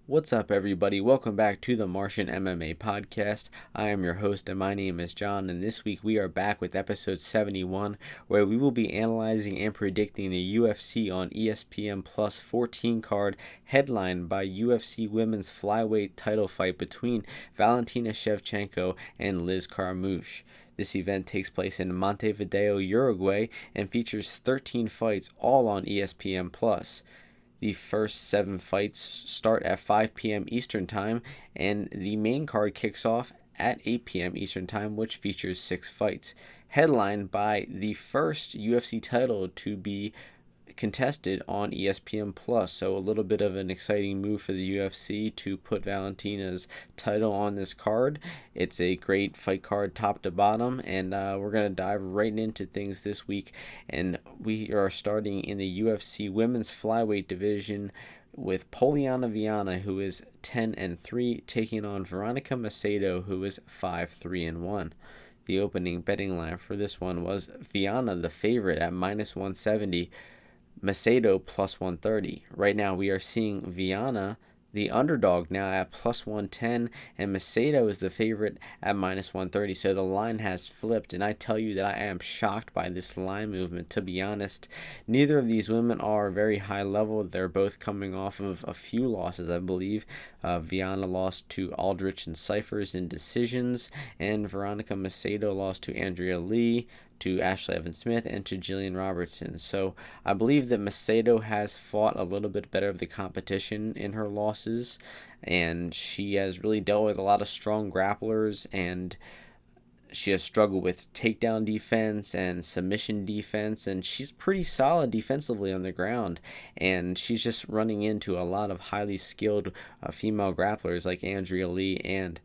What's up, everybody? Welcome back to the Martian MMA podcast. I am your host, and my name is John, and this week we are back with episode 71, where we will be analyzing and predicting the UFC on ESPN Plus 14 card, headlined by UFC Women's Flyweight title fight between Valentina Shevchenko and Liz Carmouche. This event takes place in Montevideo, Uruguay, and features 13 fights, all on ESPN Plus. The first 7 fights start at 5 p.m. Eastern Time, and the main card kicks off at 8 p.m. Eastern Time, which features 6 fights, headlined by the first UFC title to be contested on ESPN Plus. So a little bit of an exciting move for the UFC to put Valentina's title on this card. It's a great fight card top to bottom, and we're going to dive right into things this week. And we are starting in the UFC Women's Flyweight division with Poliana Viana, who is 10-3, taking on Veronica Macedo, who is 5-3-1. The opening betting line for this one was Viana, the favorite, at -170. Macedo plus 130. Right now we are seeing Viana, the underdog, now at plus 110, and Macedo is the favorite at -130. So the line has flipped, and I tell you that I am shocked by this line movement, to be honest. Neither of these women are very high level. They're both coming off of a few losses, I believe. Viana lost to Aldrich and Cyphers in decisions, and Veronica Macedo lost to Andrea Lee, to Ashley Evans Smith, and to Jillian Robertson. So I believe that Macedo has fought a little bit better of the competition in her losses, and she has really dealt with a lot of strong grapplers, and she has struggled with takedown defense and submission defense, and she's pretty solid defensively on the ground, and she's just running into a lot of highly skilled female grapplers like Andrea Lee and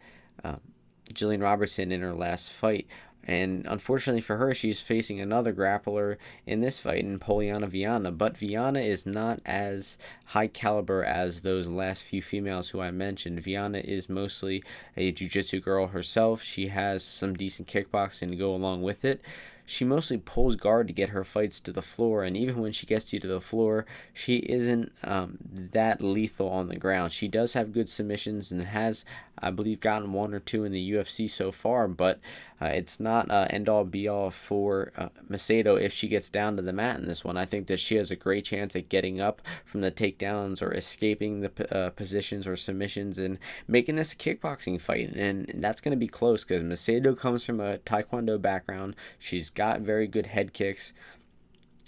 Jillian Robertson in her last fight. And unfortunately for her, she's facing another grappler in this fight, in Poliana Viana. But Viana is not as high caliber as those last few females who I mentioned. Viana is mostly a jiu-jitsu girl herself. She has some decent kickboxing to go along with it. She mostly pulls guard to get her fights to the floor, and even when she gets you to the floor, she isn't that lethal on the ground. She does have good submissions and has, I believe, gotten 1 or 2 in the UFC so far, but it's not end-all be-all for Macedo if she gets down to the mat in this one. I think that she has a great chance at getting up from the takedowns or escaping the positions or submissions and making this a kickboxing fight, and that's going to be close because Macedo comes from a taekwondo background. She's got very good head kicks.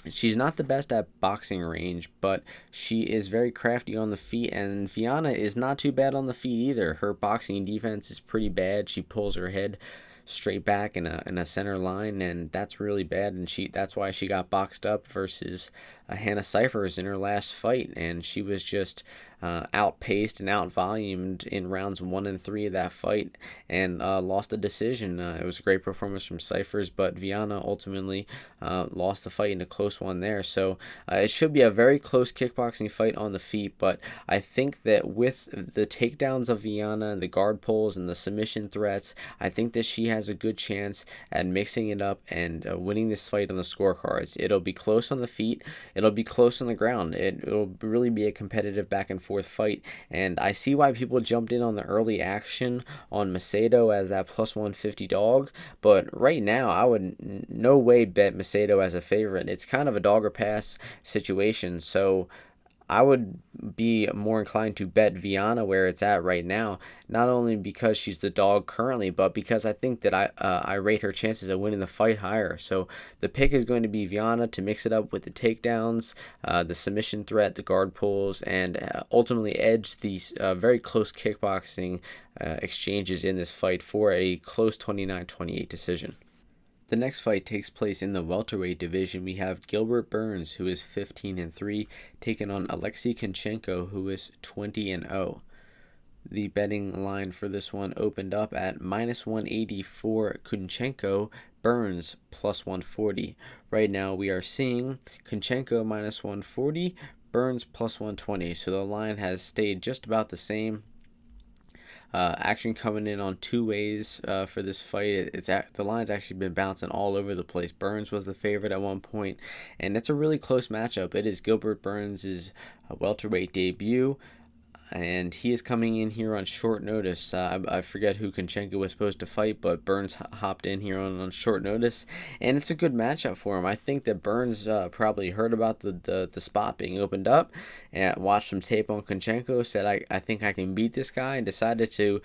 She's not the best at boxing range, but she is very crafty on the feet, and Viana is not too bad on the feet either. Her boxing defense is pretty bad. She pulls her head straight back in a center line, and that's really bad, and that's why she got boxed up versus Hannah Cyphers in her last fight, and she was just outpaced and outvolumed in rounds 1 and 3 of that fight, and lost a decision. It was a great performance from Cyphers, but Viana ultimately lost the fight in a close one there. So it should be a very close kickboxing fight on the feet, but I think that with the takedowns of Viana, the guard pulls, and the submission threats, I think that she has a good chance at mixing it up and winning this fight on the scorecards. It'll be close on the feet. It'll be close on the ground. It'll really be a competitive back and forth fight, and I see why people jumped in on the early action on Macedo as that plus 150 dog, but right now I would no way bet Macedo as a favorite. It's kind of a dog or pass situation, so I would be more inclined to bet Viana where it's at right now, not only because she's the dog currently, but because I think that I rate her chances of winning the fight higher. So the pick is going to be Viana to mix it up with the takedowns, the submission threat, the guard pulls, and ultimately edge these very close kickboxing exchanges in this fight for a close 29-28 decision. The next fight takes place in the welterweight division. We have Gilbert Burns, who is 15-3, taking on Alexei Kunchenko, who is 20-0. The betting line for this one opened up at -180 for Kunchenko, Burns plus 140. Right now we are seeing Kunchenko -140, Burns plus 120. So the line has stayed just about the same. Action coming in on two ways for this fight. The line's actually been bouncing all over the place. Burns was the favorite at one point, and it's a really close matchup. It is Gilbert Burns' welterweight debut, and he is coming in here on short notice. I forget who Kunchenko was supposed to fight, but Burns hopped in here on short notice, and it's a good matchup for him. I think that Burns probably heard about the spot being opened up and watched some tape on Kunchenko, said, I think I can beat this guy, and decided to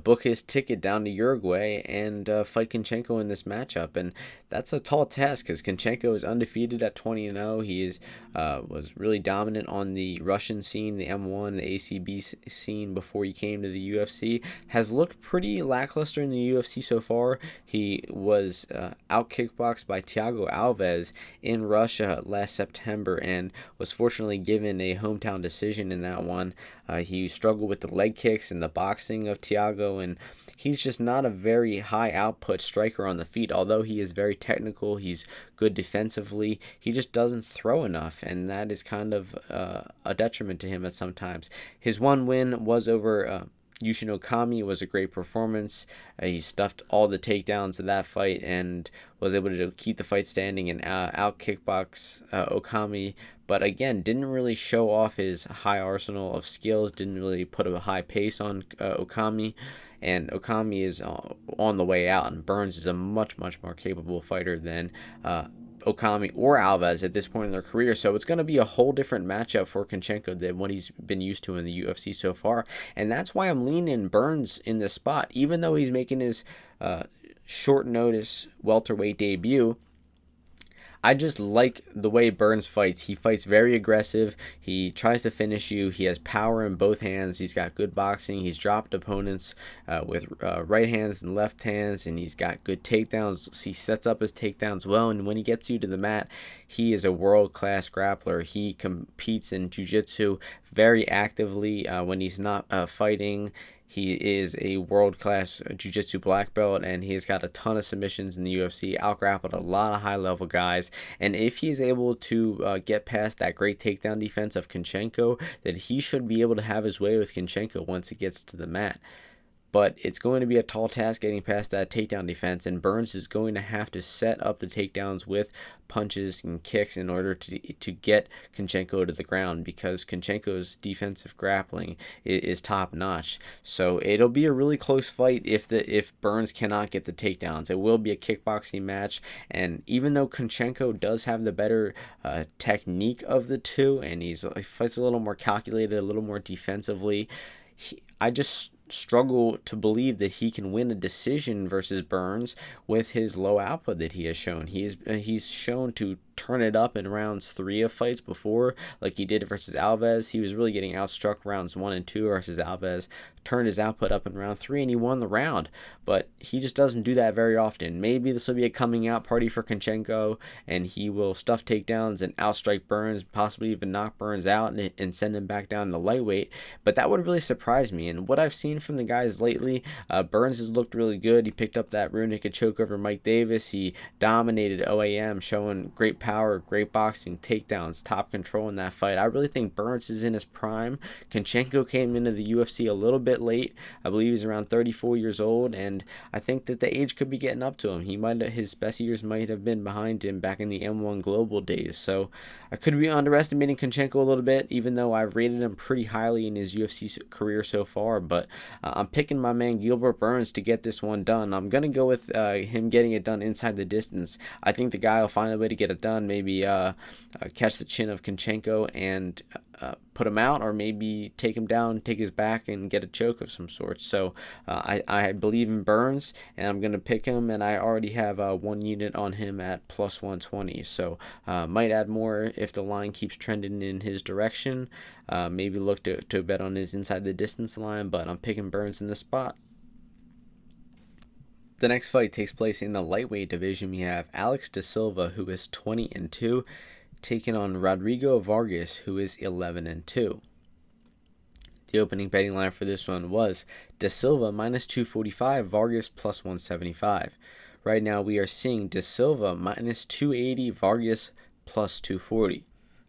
book his ticket down to Uruguay and fight Kunchenko in this matchup. And that's a tall task because Kunchenko is undefeated at 20-0. He was really dominant on the Russian scene, the M1, the ACB scene before he came to the UFC. Has looked pretty lackluster in the UFC so far. He was out kickboxed by Thiago Alves in Russia last September and was fortunately given a hometown decision in that one. He struggled with the leg kicks and the boxing of Thiago, and he's just not a very high output striker on the feet. Although he is very technical, he's good defensively, he just doesn't throw enough, and that is kind of a detriment to him at sometimes. His one win was over Yushin Okami. Was a great performance. He stuffed all the takedowns of that fight and was able to keep the fight standing and out kickbox Okami. But again, didn't really show off his high arsenal of skills, didn't really put a high pace on Okami. And Okami is on the way out, and Burns is a much more capable fighter than Okami or Alves at this point in their career. So it's going to be a whole different matchup for Kunchenko than what he's been used to in the UFC so far. And that's why I'm leaning Burns in this spot. Even though he's making his short notice welterweight debut, I just like the way Burns fights. He fights very aggressive. He tries to finish you. He has power in both hands. He's got good boxing. He's dropped opponents with right hands and left hands, and he's got good takedowns. He sets up his takedowns well, and when he gets you to the mat, he is a world-class grappler. He competes in jiu-jitsu very actively when he's not fighting. He is a world-class jiu-jitsu black belt, and he's got a ton of submissions in the UFC, out-grappled a lot of high-level guys. And if he's able to get past that great takedown defense of Kunchenko, then he should be able to have his way with Kunchenko once he gets to the mat. But it's going to be a tall task getting past that takedown defense, and Burns is going to have to set up the takedowns with punches and kicks in order to get Kunchenko to the ground, because Kunchenko's defensive grappling is top notch. So it'll be a really close fight if Burns cannot get the takedowns. It will be a kickboxing match, and even though Kunchenko does have the better technique of the two, and he fights a little more calculated, a little more defensively, I just struggle to believe that he can win a decision versus Burns with his low output that he has shown. He's shown to turn it up in rounds 3 of fights before, like he did versus Alves. He was really getting outstruck rounds 1 and 2 versus Alves, turned his output up in round 3, and he won the round. But he just doesn't do that very often. Maybe this will be a coming out party for Kunchenko, and he will stuff takedowns and outstrike Burns, possibly even knock Burns out and send him back down to lightweight. But that would really surprise me. And what I've seen from the guys lately, Burns has looked really good. He picked up that rear naked choke over Mike Davis. He dominated OAM, showing great power, great boxing, takedowns, top control in that fight. I really think Burns is in his prime. Kunchenko came into the UFC a little bit late. I believe he's around 34 years old, and I think that the age could be getting up to him. His best years might have been behind him back in the M1 Global days. So I could be underestimating Kunchenko a little bit, even though I've rated him pretty highly in his UFC career so far. But I'm picking my man Gilbert Burns to get this one done. I'm going to go with him getting it done inside the distance. I think the guy will find a way to get it done, maybe catch the chin of Kunchenko and put him out, or maybe take him down, take his back, and get a choke of some sort. So I believe in Burns, and I'm going to pick him, and I already have one unit on him at plus 120. So might add more if the line keeps trending in his direction. Maybe look to bet on his inside the distance line, but I'm picking Burns in this spot. The next fight takes place in the lightweight division. We have Alex de Silva, who is 20-2, taking on Rodrigo Vargas, who is 11-2. The opening betting line for this one was de Silva minus 245, Vargas plus 175. Right now we are seeing de Silva minus 280, Vargas plus 240.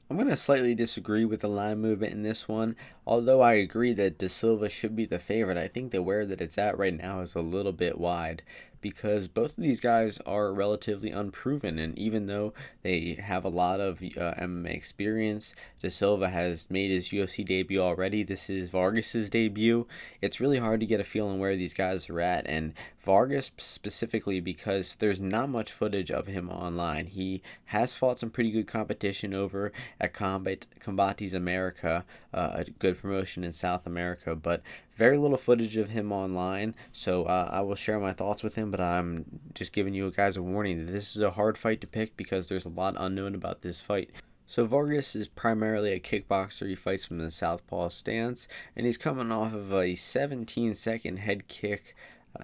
I'm going to slightly disagree with the line movement in this one. although I agree that De Silva should be the favorite, I think the where that it's at right now is a little bit wide because both of these guys are relatively unproven. And even though they have a lot of MMA experience, De Silva has made his UFC debut already. This is Vargas's debut. It's really hard to get a feel on where these guys are at. And Vargas specifically because there's not much footage of him online. He has fought some pretty good competition over at Combates America, a good promotion in South America, but very little footage of him online, so I will share my thoughts with him, but I'm just giving you guys a warning that this is a hard fight to pick because there's a lot unknown about this fight. So Vargas is primarily a kickboxer. He fights from the southpaw stance, and he's coming off of a 17-second head kick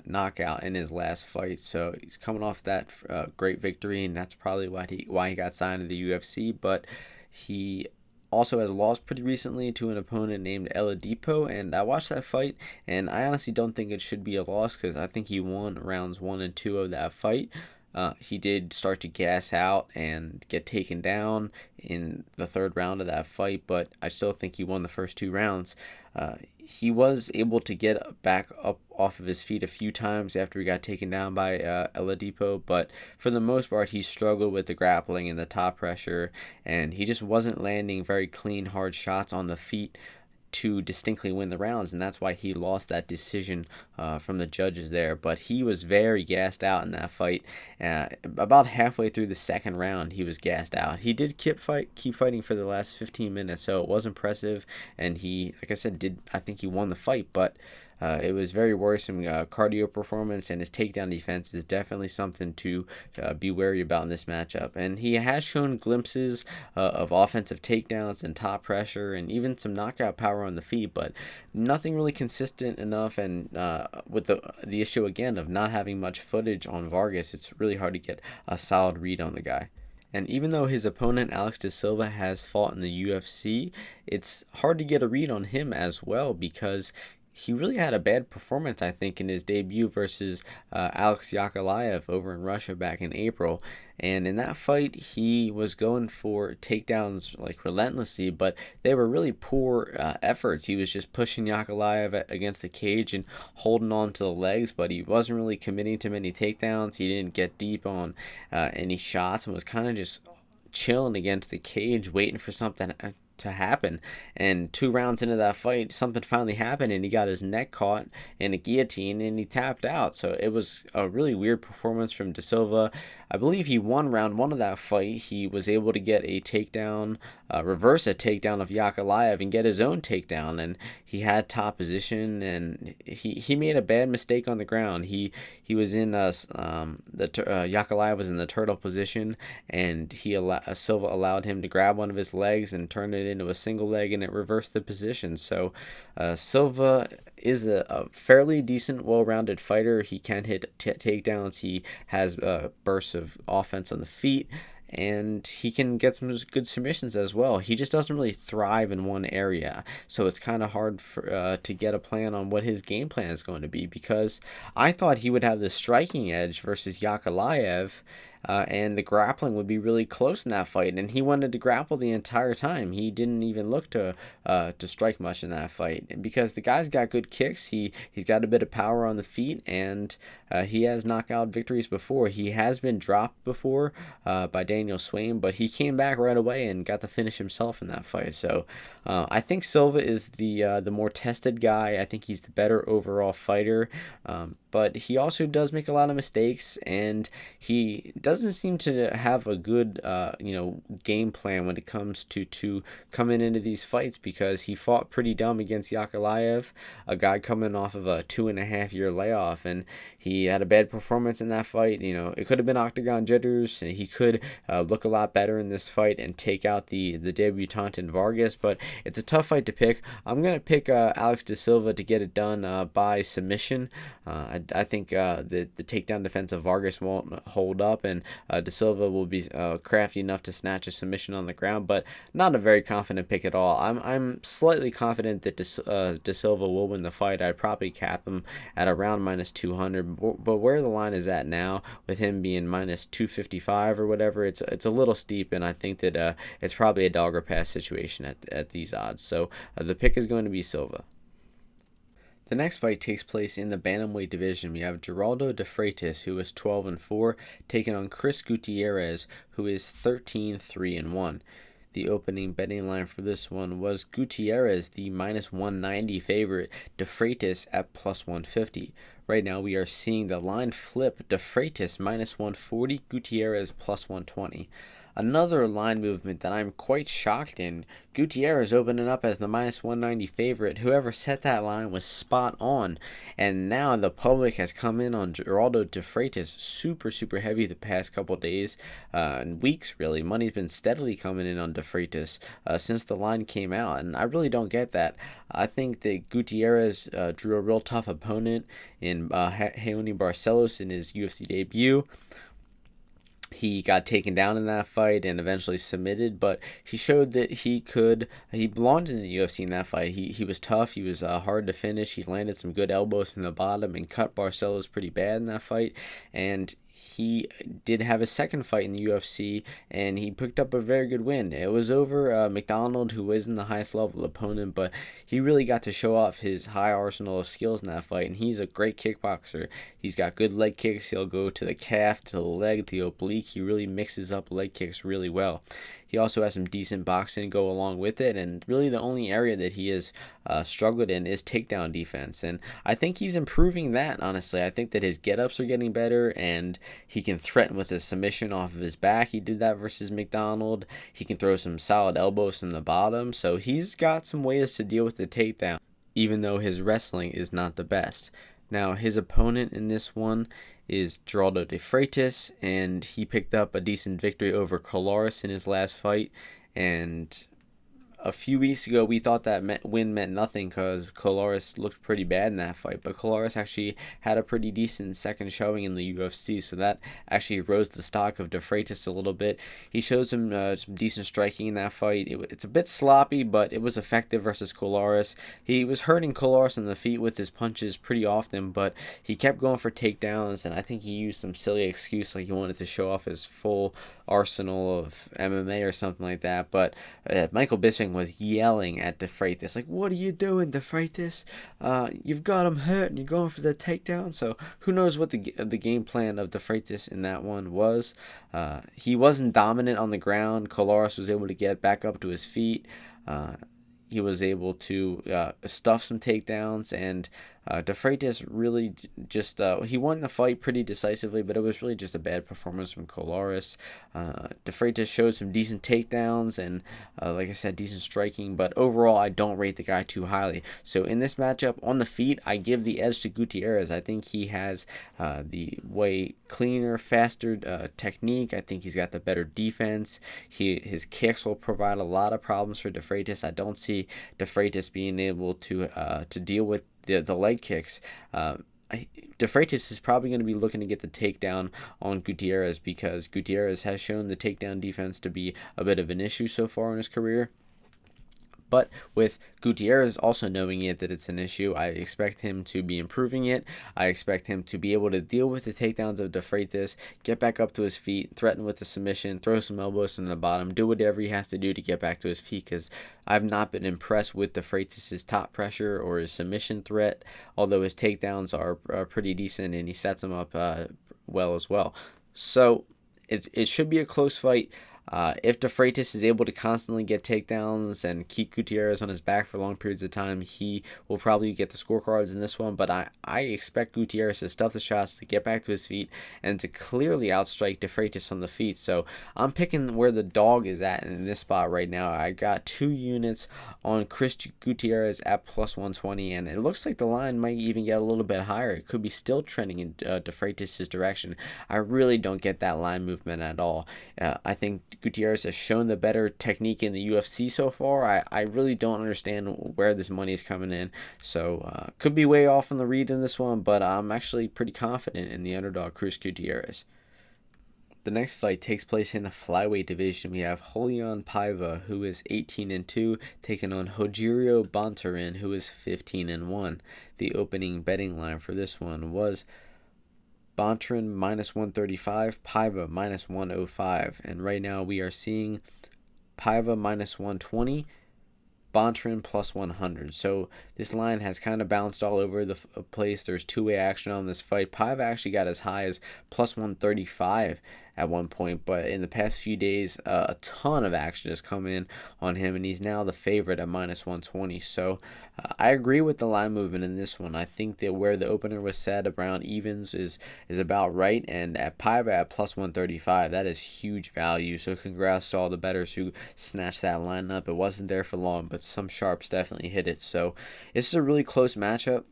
knockout in his last fight. So he's coming off that great victory, and that's probably why he got signed to the UFC, but he also has lost pretty recently to an opponent named Oladipo, and I watched that fight, and I honestly don't think it should be a loss because I think he won rounds 1 and 2 of that fight. He did start to gas out and get taken down in the third round of that fight, but I still think he won the first 2 rounds. He was able to get back up off of his feet a few times after he got taken down by Oladipo, but for the most part, he struggled with the grappling and the top pressure, and he just wasn't landing very clean, hard shots on the feet to distinctly win the rounds, and that's why he lost that decision from the judges there. But he was very gassed out in that fight. About halfway through the second round, he was gassed out. He did keep fighting for the last 15 minutes, so it was impressive, and he, like I said, I think he won the fight, but it was very worrisome cardio performance, and his takedown defense is definitely something to be wary about in this matchup. And he has shown glimpses of offensive takedowns and top pressure and even some knockout power on the feet, but nothing really consistent enough. And with the issue again of not having much footage on Vargas, it's really hard to get a solid read on the guy. And even though his opponent, Alex De Silva, has fought in the UFC, it's hard to get a read on him as well because he really had a bad performance, I think, in his debut versus Alex Yakovlev over in Russia back in April. And in that fight, he was going for takedowns like relentlessly, but they were really poor efforts. He was just pushing Yakovlev against the cage and holding on to the legs, but he wasn't really committing to many takedowns. He didn't get deep on any shots and was kind of just chilling against the cage, waiting for something to happen. And 2 rounds into that fight, something finally happened, and he got his neck caught in a guillotine and he tapped out. So it was a really weird performance from De Silva. I believe he won round 1 of that fight. He was able to get a takedown, reverse a takedown of Yakovlev and get his own takedown, and he had top position, and he made a bad mistake on the ground. He was in Yakovlev was in the turtle position, and Silva allowed him to grab one of his legs and turn it into a single leg, and it reversed the position. So Silva is a fairly decent, well-rounded fighter. He can hit takedowns. He has bursts of offense on the feet, and he can get some good submissions as well. He just doesn't really thrive in one area, so it's kind of hard to get a plan on what his game plan is going to be, because I thought he would have the striking edge versus Yakovlev, and the grappling would be really close in that fight, and he wanted to grapple the entire time. He didn't even look to strike much in that fight, and because the guy's got good kicks, he's got a bit of power on the feet, and he has knockout victories before. He has been dropped before by Daniel Swain, but he came back right away and got the finish himself in that fight. So I think Silva is the more tested guy. I think he's the better overall fighter, but he also does make a lot of mistakes, and he doesn't seem to have a good game plan when it comes to coming into these fights, because he fought pretty dumb against Yakovlev, a guy coming off of a 2.5-year layoff, and he had a bad performance in that fight. It could have been octagon jitters, and he could look a lot better in this fight and take out the debutant in Vargas, but it's a tough fight to pick. I'm going to pick Alex De Silva to get it done by submission. I I think the takedown defense of Vargas won't hold up, and De Silva will be crafty enough to snatch a submission on the ground, but not a very confident pick at all. I'm slightly confident that De Silva will win the fight. I'd probably cap him at around -200, but where the line is at now, with him being -255 or whatever, it's a little steep, and I think that it's probably a dog or pass situation at these odds. So the pick is going to be Silva. The next fight takes place in the bantamweight division. We have Geraldo de Freitas, who is 12-4, taking on Chris Gutierrez, who is 13-3-1. The opening betting line for this one was Gutierrez, the -190 favorite, de Freitas at +150. Right now we are seeing the line flip, de Freitas -140, Gutierrez +120. Another line movement that I'm quite shocked in. Gutierrez opening up as the -190 favorite. Whoever set that line was spot on. And now the public has come in on Geraldo de Freitas super heavy the past couple days and weeks, really. Money's been steadily coming in on de Freitas since the line came out. And I really don't get that. I think that Gutierrez drew a real tough opponent in Raoni Barcelos in his UFC debut. He got taken down in that fight and eventually submitted, but he showed that he belonged in the UFC in that fight. He was tough, he was hard to finish, he landed some good elbows from the bottom and cut Barcelos pretty bad in that fight, and he did have a second fight in the UFC, and he picked up a very good win. It was over McDonald, who isn't the highest level opponent, but he really got to show off his high arsenal of skills in that fight, and he's a great kickboxer. He's got good leg kicks. He'll go to the calf, to the leg, to the oblique. He really mixes up leg kicks really well. He also has some decent boxing to go along with it, and really the only area that he has struggled in is takedown defense, and I think he's improving that, honestly. I think that his get-ups are getting better, and he can threaten with a submission off of his back. He did that versus McDonald. He can throw some solid elbows from the bottom, so he's got some ways to deal with the takedown, even though his wrestling is not the best. Now, his opponent in this one is Geraldo de Freitas, and he picked up a decent victory over Colares in his last fight, and a few weeks ago, we thought that win meant nothing because Colares looked pretty bad in that fight. But Colares actually had a pretty decent second showing in the UFC, so that actually rose the stock of de Freitas a little bit. He showed some decent striking in that fight. It's a bit sloppy, but it was effective versus Colares. He was hurting Colares in the feet with his punches pretty often, but he kept going for takedowns, and I think he used some silly excuse like he wanted to show off his full arsenal of MMA or something like that. But Michael Bisping was yelling at de Freitas, like, "What are you doing, de Freitas? You've got him hurt and you're going for the takedown." So who knows what the game plan of de Freitas in that one was. He wasn't dominant on the ground. Colares was able to get back up to his feet. He was able to stuff some takedowns, and de Freitas really just he won the fight pretty decisively, but it was really just a bad performance from Colares. De Freitas showed some decent takedowns and, like I said, decent striking, but overall I don't rate the guy too highly. So in this matchup on the feet, I give the edge to Gutierrez. I think he has the way cleaner, faster technique. I think he's got the better defense. His kicks will provide a lot of problems for de Freitas. I don't see de Freitas being able to deal with the leg kicks. De Freitas is probably going to be looking to get the takedown on Gutierrez because Gutierrez has shown the takedown defense to be a bit of an issue so far in his career. But with Gutierrez also knowing it that it's an issue, I expect him to be improving it. I expect him to be able to deal with the takedowns of de Freitas, get back up to his feet, threaten with the submission, throw some elbows from the bottom, do whatever he has to do to get back to his feet, because I've not been impressed with de Freitas' top pressure or his submission threat, although his takedowns are pretty decent and he sets them up well as well. So it should be a close fight. If de Freitas is able to constantly get takedowns and keep Gutierrez on his back for long periods of time, he will probably get the scorecards in this one, but I expect Gutierrez to stuff the shots, to get back to his feet, and to clearly outstrike de Freitas on the feet. So I'm picking where the dog is at in this spot right now. I got 2 units on Chris Gutierrez at +120, and it looks like the line might even get a little bit higher. It could be still trending in de Freitas' direction. I really don't get that line movement at all. I think Gutierrez has shown the better technique in the UFC so far. I really don't understand where this money is coming in. So could be way off on the read in this one, but I'm actually pretty confident in the underdog, Cruz Gutierrez. The next fight takes place in the flyweight division. We have Julian Paiva, who is 18-2, taking on Rogerio Bontorin, who is 15-1. The opening betting line for this one was Bontorin -135, Paiva -105, and right now we are seeing Paiva -120, Bontorin +100. So this line has kind of bounced all over the place. There's two-way action on this fight. Paiva actually got as high as +135 at one point, but in the past few days, a ton of action has come in on him, and he's now the favorite at -120. So I agree with the line movement in this one. I think that where the opener was set around evens is about right, and at Paiva at +135, that is huge value. So congrats to all the bettors who snatched that line up. It wasn't there for long, but some sharps definitely hit it. So this is a really close matchup.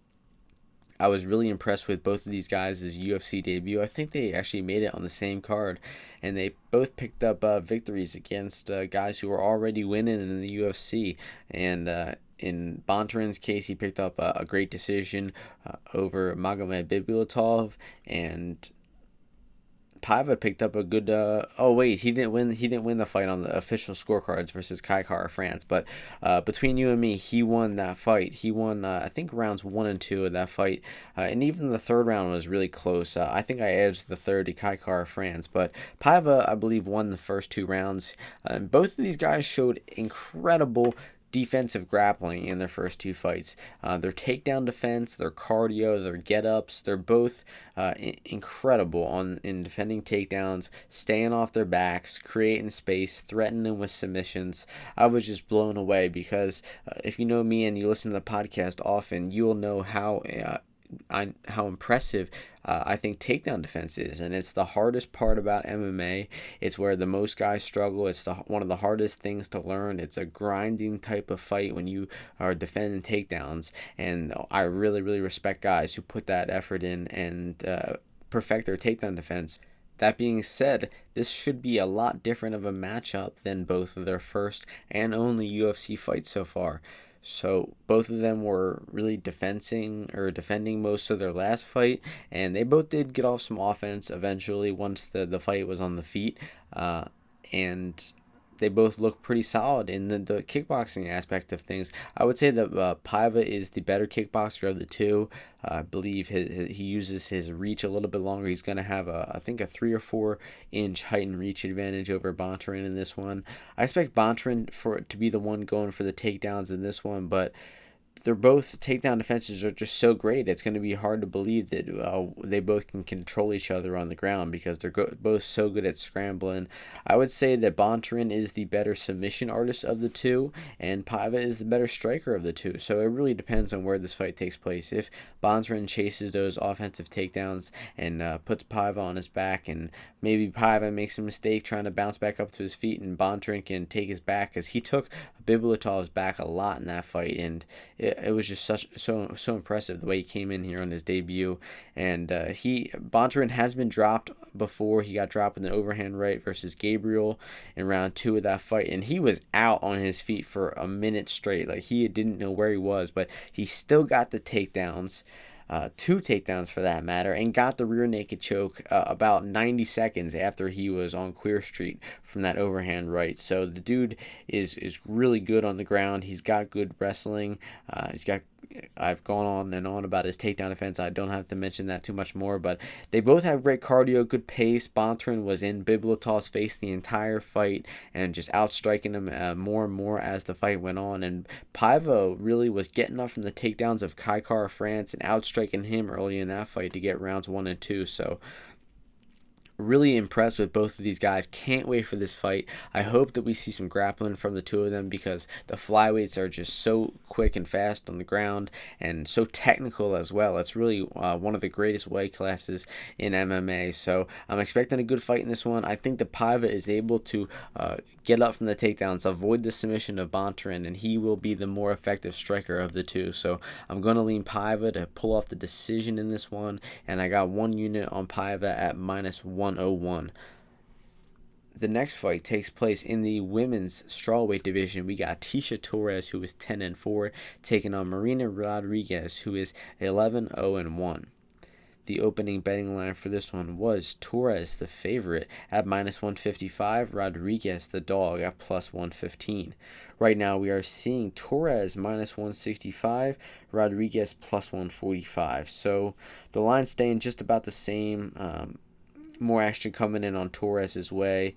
I was really impressed with both of these guys' UFC debut. I think they actually made it on the same card, and they both picked up victories against guys who were already winning in the UFC. And in Bontorin's case, he picked up a great decision over Magomed Bibulatov, and Paiva picked up a good. He didn't win. He didn't win the fight on the official scorecards versus Kai Kara-France. But between you and me, he won that fight. He won, I think, rounds 1 and 2 of that fight, and even the third round was really close. I think I edged the third to Kai Kara-France, but Paiva, I believe, won the first 2 rounds. Both of these guys showed incredible defensive grappling in their first 2 fights. Their takedown defense, their cardio, their get-ups, they're both incredible in defending takedowns, staying off their backs, creating space, threatening with submissions. I was just blown away because if you know me and you listen to the podcast often, you will know how impressive I think takedown defense is, and it's the hardest part about MMA. It's where the most guys struggle. It's one of the hardest things to learn. It's a grinding type of fight when you are defending takedowns, and I really, really respect guys who put that effort in and perfect their takedown defense. That being said, this should be a lot different of a matchup than both of their first and only UFC fights so far. So both of them were really defending most of their last fight, and they both did get off some offense eventually once the fight was on the feet, and they both look pretty solid in the kickboxing aspect of things. I would say that Paiva is the better kickboxer of the two. I believe he uses his reach a little bit longer. He's going to have I think a 3 or 4 inch height and reach advantage over Bontorin in this one. I expect Bontorin to be the one going for the takedowns in this one, but they're both takedown defenses are just so great. It's going to be hard to believe that they both can control each other on the ground because they're both so good at scrambling. I would say that Bontorin is the better submission artist of the two, and Paiva is the better striker of the two. So it really depends on where this fight takes place. If Bontorin chases those offensive takedowns and puts Paiva on his back, and maybe Paiva makes a mistake trying to bounce back up to his feet, and Bontorin can take his back, because he took Bibulatov back a lot in that fight, and it was just so impressive the way he came in here on his debut. And Bontorin has been dropped before. He got dropped in the overhand right versus Gabriel in round 2 of that fight, and he was out on his feet for a minute straight. Like, he didn't know where he was, but he still got the takedowns. 2 takedowns for that matter, and got the rear naked choke about 90 seconds after he was on Queer Street from that overhand right. So the dude is really good on the ground. He's got good wrestling. I've gone on and on about his takedown defense. I don't have to mention that too much more, but they both have great cardio, good pace. Bontorin was in Bibulatov's face the entire fight and just outstriking him more and more as the fight went on. And Paiva really was getting up from the takedowns of Kai Kara-France and outstriking him early in that fight to get rounds 1 and 2. So really impressed with both of these guys. Can't wait for this fight. I hope that we see some grappling from the two of them, because the flyweights are just so quick and fast on the ground and so technical as well. It's really one of the greatest weight classes in MMA. So I'm expecting a good fight in this one. I think that Paiva is able to get up from the takedowns, avoid the submission of Bontorin, and he will be the more effective striker of the two. So I'm going to lean Paiva to pull off the decision in this one, and I got 1 unit on Paiva at -101. The next fight takes place in the women's strawweight division. We got Torres, who is 10-4, taking on Marina Rodriguez, who is 11-0-1. The opening betting line for this one was Torres, the favorite, at -155, Rodriguez, the dog, at +115. Right now, we are seeing Torres -165, Rodriguez +145. So the line's staying just about the same. More action coming in on Torres' way.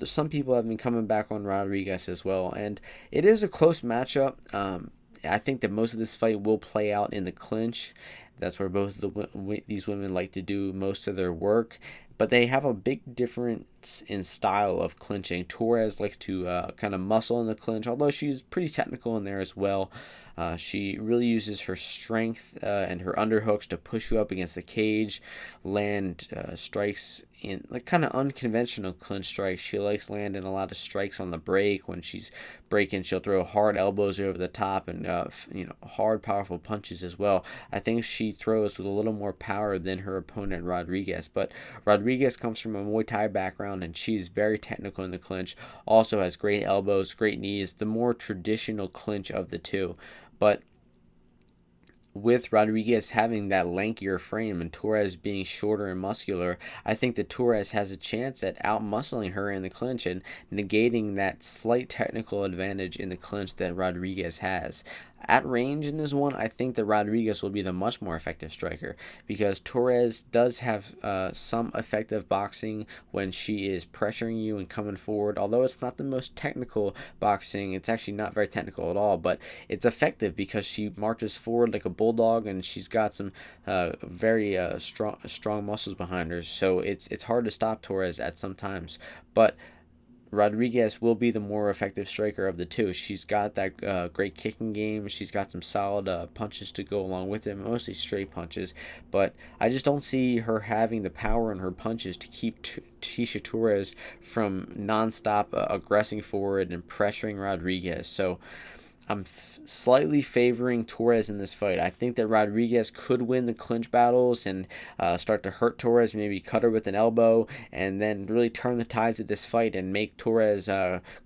Some people have been coming back on Rodriguez as well, and it is a close matchup. I think that most of this fight will play out in the clinch. That's where both of these women like to do most of their work. But they have a big difference in style of clinching. Torres likes to kind of muscle in the clinch, although she's pretty technical in there as well. She really uses her strength and her underhooks to push you up against the cage, land strikes in like kind of unconventional clinch strikes. She likes landing a lot of strikes on the break. When she's breaking, she'll throw hard elbows over the top and hard, powerful punches as well. I think she throws with a little more power than her opponent Rodriguez. But Rodriguez comes from a Muay Thai background, and she's very technical in the clinch. Also has great elbows, great knees, the more traditional clinch of the two. But with Rodriguez having that lankier frame and Torres being shorter and muscular, I think that Torres has a chance at out-muscling her in the clinch and negating that slight technical advantage in the clinch that Rodriguez has. At range in this one, I think that Rodriguez will be the much more effective striker because Torres does have some effective boxing when she is pressuring you and coming forward. Although it's not the most technical boxing, it's actually not very technical at all, but it's effective because she marches forward like a bulldog and she's got some very strong muscles behind her. So it's hard to stop Torres at some times, but Rodriguez will be the more effective striker of the two. She's got that great kicking game. She's got some solid punches to go along with it, mostly straight punches. But I just don't see her having the power in her punches to keep Tecia Torres from nonstop aggressing forward and pressuring Rodriguez. So I'm slightly favoring Torres in this fight. I think that Rodriguez could win the clinch battles and start to hurt Torres, maybe cut her with an elbow, and then really turn the tides of this fight and make Torres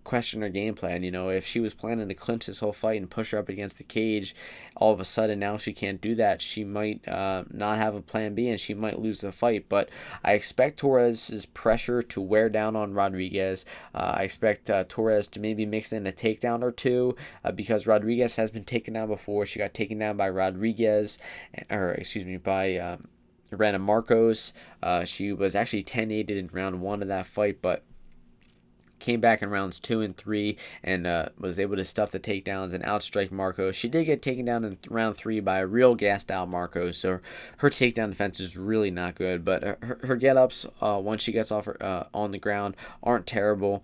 question her game plan. If she was planning to clinch this whole fight and push her up against the cage, all of a sudden now she can't do that. She might not have a plan B and she might lose the fight. But I expect Torres' pressure to wear down on Rodriguez. I expect Torres to maybe mix in a takedown or two because Rodriguez has been taken down before. She got taken down by by Rana Marcos. She was actually 10-8 in round 1 of that fight, but came back in rounds 2 and 3 and was able to stuff the takedowns and outstrike Marcos. She did get taken down in round 3 by a real gassed out Marcos, so her takedown defense is really not good, but her get-ups once she gets off on the ground aren't terrible.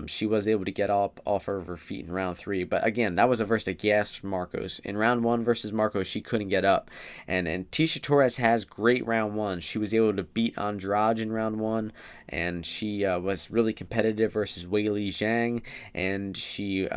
She was able to get off of her feet in round 3, but again, that was versus a gassed Marcos. In round 1 versus Marcos, she couldn't get up, and Tecia Torres has great round 1. She was able to beat Andrade in round 1, and she was really competitive versus Weili Zhang, and she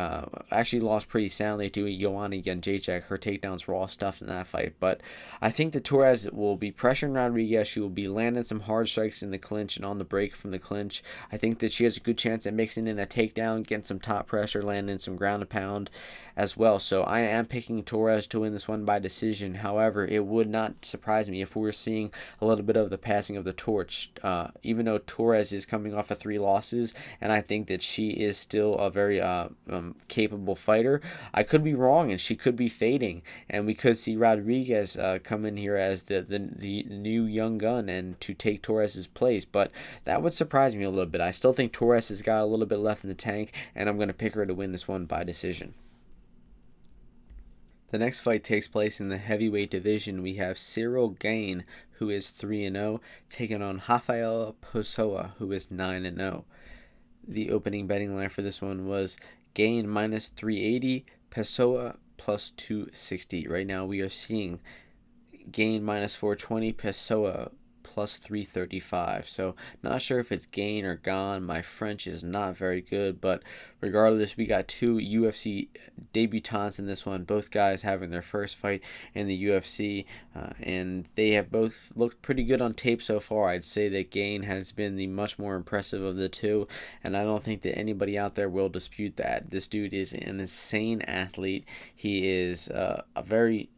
actually lost pretty soundly to Joanna Jędrzejczyk. Her takedowns were all stuffed in that fight, but I think that Torres will be pressuring Rodriguez. She will be landing some hard strikes in the clinch and on the break from the clinch. I think that she has a good chance at mixing in a takedown, getting some top pressure, landing some ground and pound as well. So I am picking Torres to win this one by decision. However, it would not surprise me if we were seeing a little bit of the passing of the torch, even though Torres is coming off of 3 losses, and I think that she is still a very capable fighter. I could be wrong, and she could be fading, and we could see Rodriguez come in here as the new young gun and to take Torres' place, but that would surprise me a little bit. I still think Torres has got a little bit left in the tank, and I'm going to pick her to win this one by decision. The next fight takes place in the heavyweight division. We have Cyril Gane, who is 3-0, taking on Rafael Pessoa, who is 9-0. The opening betting line for this one was Gane -380, Pessoa +260. Right now we are seeing Gane -420, Pessoa plus 335. So not sure if it's Gane or Gane. My French is not very good, but regardless, we got two UFC debutants in this one. Both guys having their first fight in the UFC, and they have both looked pretty good on tape so far. I'd say that Gane has been the much more impressive of the two, and I don't think that anybody out there will dispute that. This dude is an insane athlete. He is a very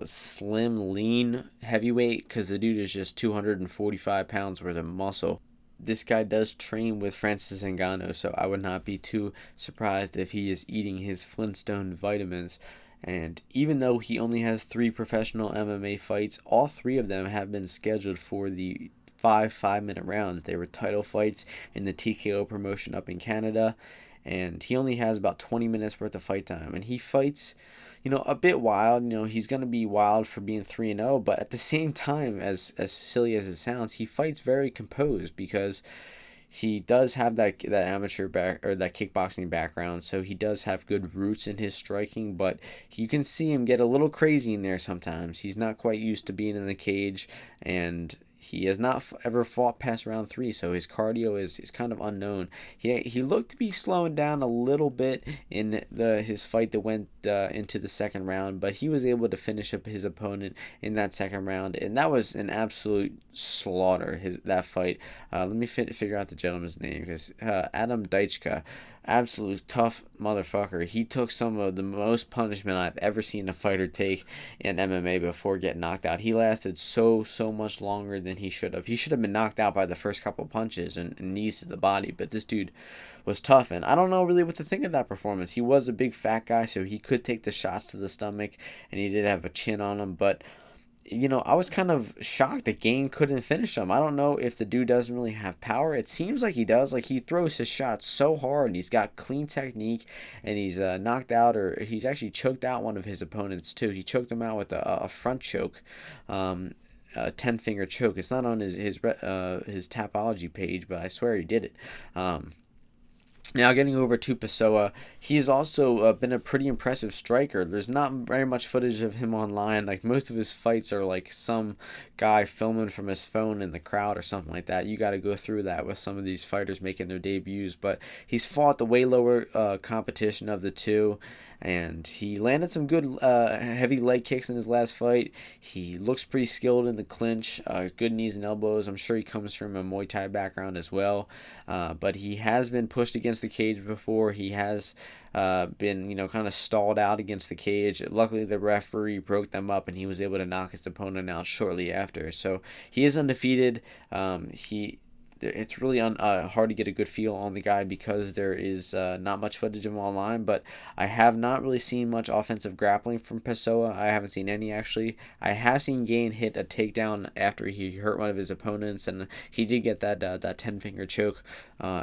slim, lean heavyweight, because the dude is just 245 pounds worth of muscle. This guy does train with Francis Ngannou, so I would not be too surprised if he is eating his Flintstone vitamins. And even though he only has 3 professional MMA fights, all 3 of them have been scheduled for the 5-minute rounds. They were title fights in the TKO promotion up in Canada, and he only has about 20 minutes worth of fight time. And he fights, a bit wild. He's going to be wild for being 3-0, but at the same time, as silly as it sounds, he fights very composed, because he does have that amateur that kickboxing background, so he does have good roots in his striking, but you can see him get a little crazy in there sometimes. He's not quite used to being in the cage, and he has not ever fought past round 3, so his cardio is kind of unknown. He looked to be slowing down a little bit in his fight that went into the second round, but he was able to finish up his opponent in that second round, and that was an absolute slaughter. That fight. Let me figure out the gentleman's name, because Adam Deichka, absolute tough motherfucker. He took some of the most punishment I've ever seen a fighter take in MMA before getting knocked out. He lasted so much longer than he should have. He should have been knocked out by the first couple punches and knees to the body, but this dude was tough, and I don't know really what to think of that performance. He was a big fat guy, so he could take the shots to the stomach, and he did have a chin on him, but I was kind of shocked that Gane couldn't finish him. I don't know if the dude doesn't really have power. It seems like he does. Like, he throws his shots so hard, and he's got clean technique, and he's knocked out, or he's actually choked out one of his opponents too. He choked him out with a front choke, a 10-finger choke. It's not on his Tapology page, but I swear he did it. Now, getting over to Pessoa, he's also been a pretty impressive striker. There's not very much footage of him online. Like, most of his fights are like some guy filming from his phone in the crowd or something like that. You got to go through that with some of these fighters making their debuts. But he's fought the way lower competition of the two, and he landed some good heavy leg kicks in his last fight. He looks pretty skilled in the clinch, good knees and elbows. I'm sure he comes from a Muay Thai background as well, but he has been pushed against the cage before. He has been, kind of stalled out against the cage. Luckily, the referee broke them up, and he was able to knock his opponent out shortly after. So he is undefeated. It's really hard to get a good feel on the guy, because there is not much footage of him online, but I have not really seen much offensive grappling from Pessoa. I haven't seen any, actually. I have seen Gane hit a takedown after he hurt one of his opponents, and he did get that 10-finger choke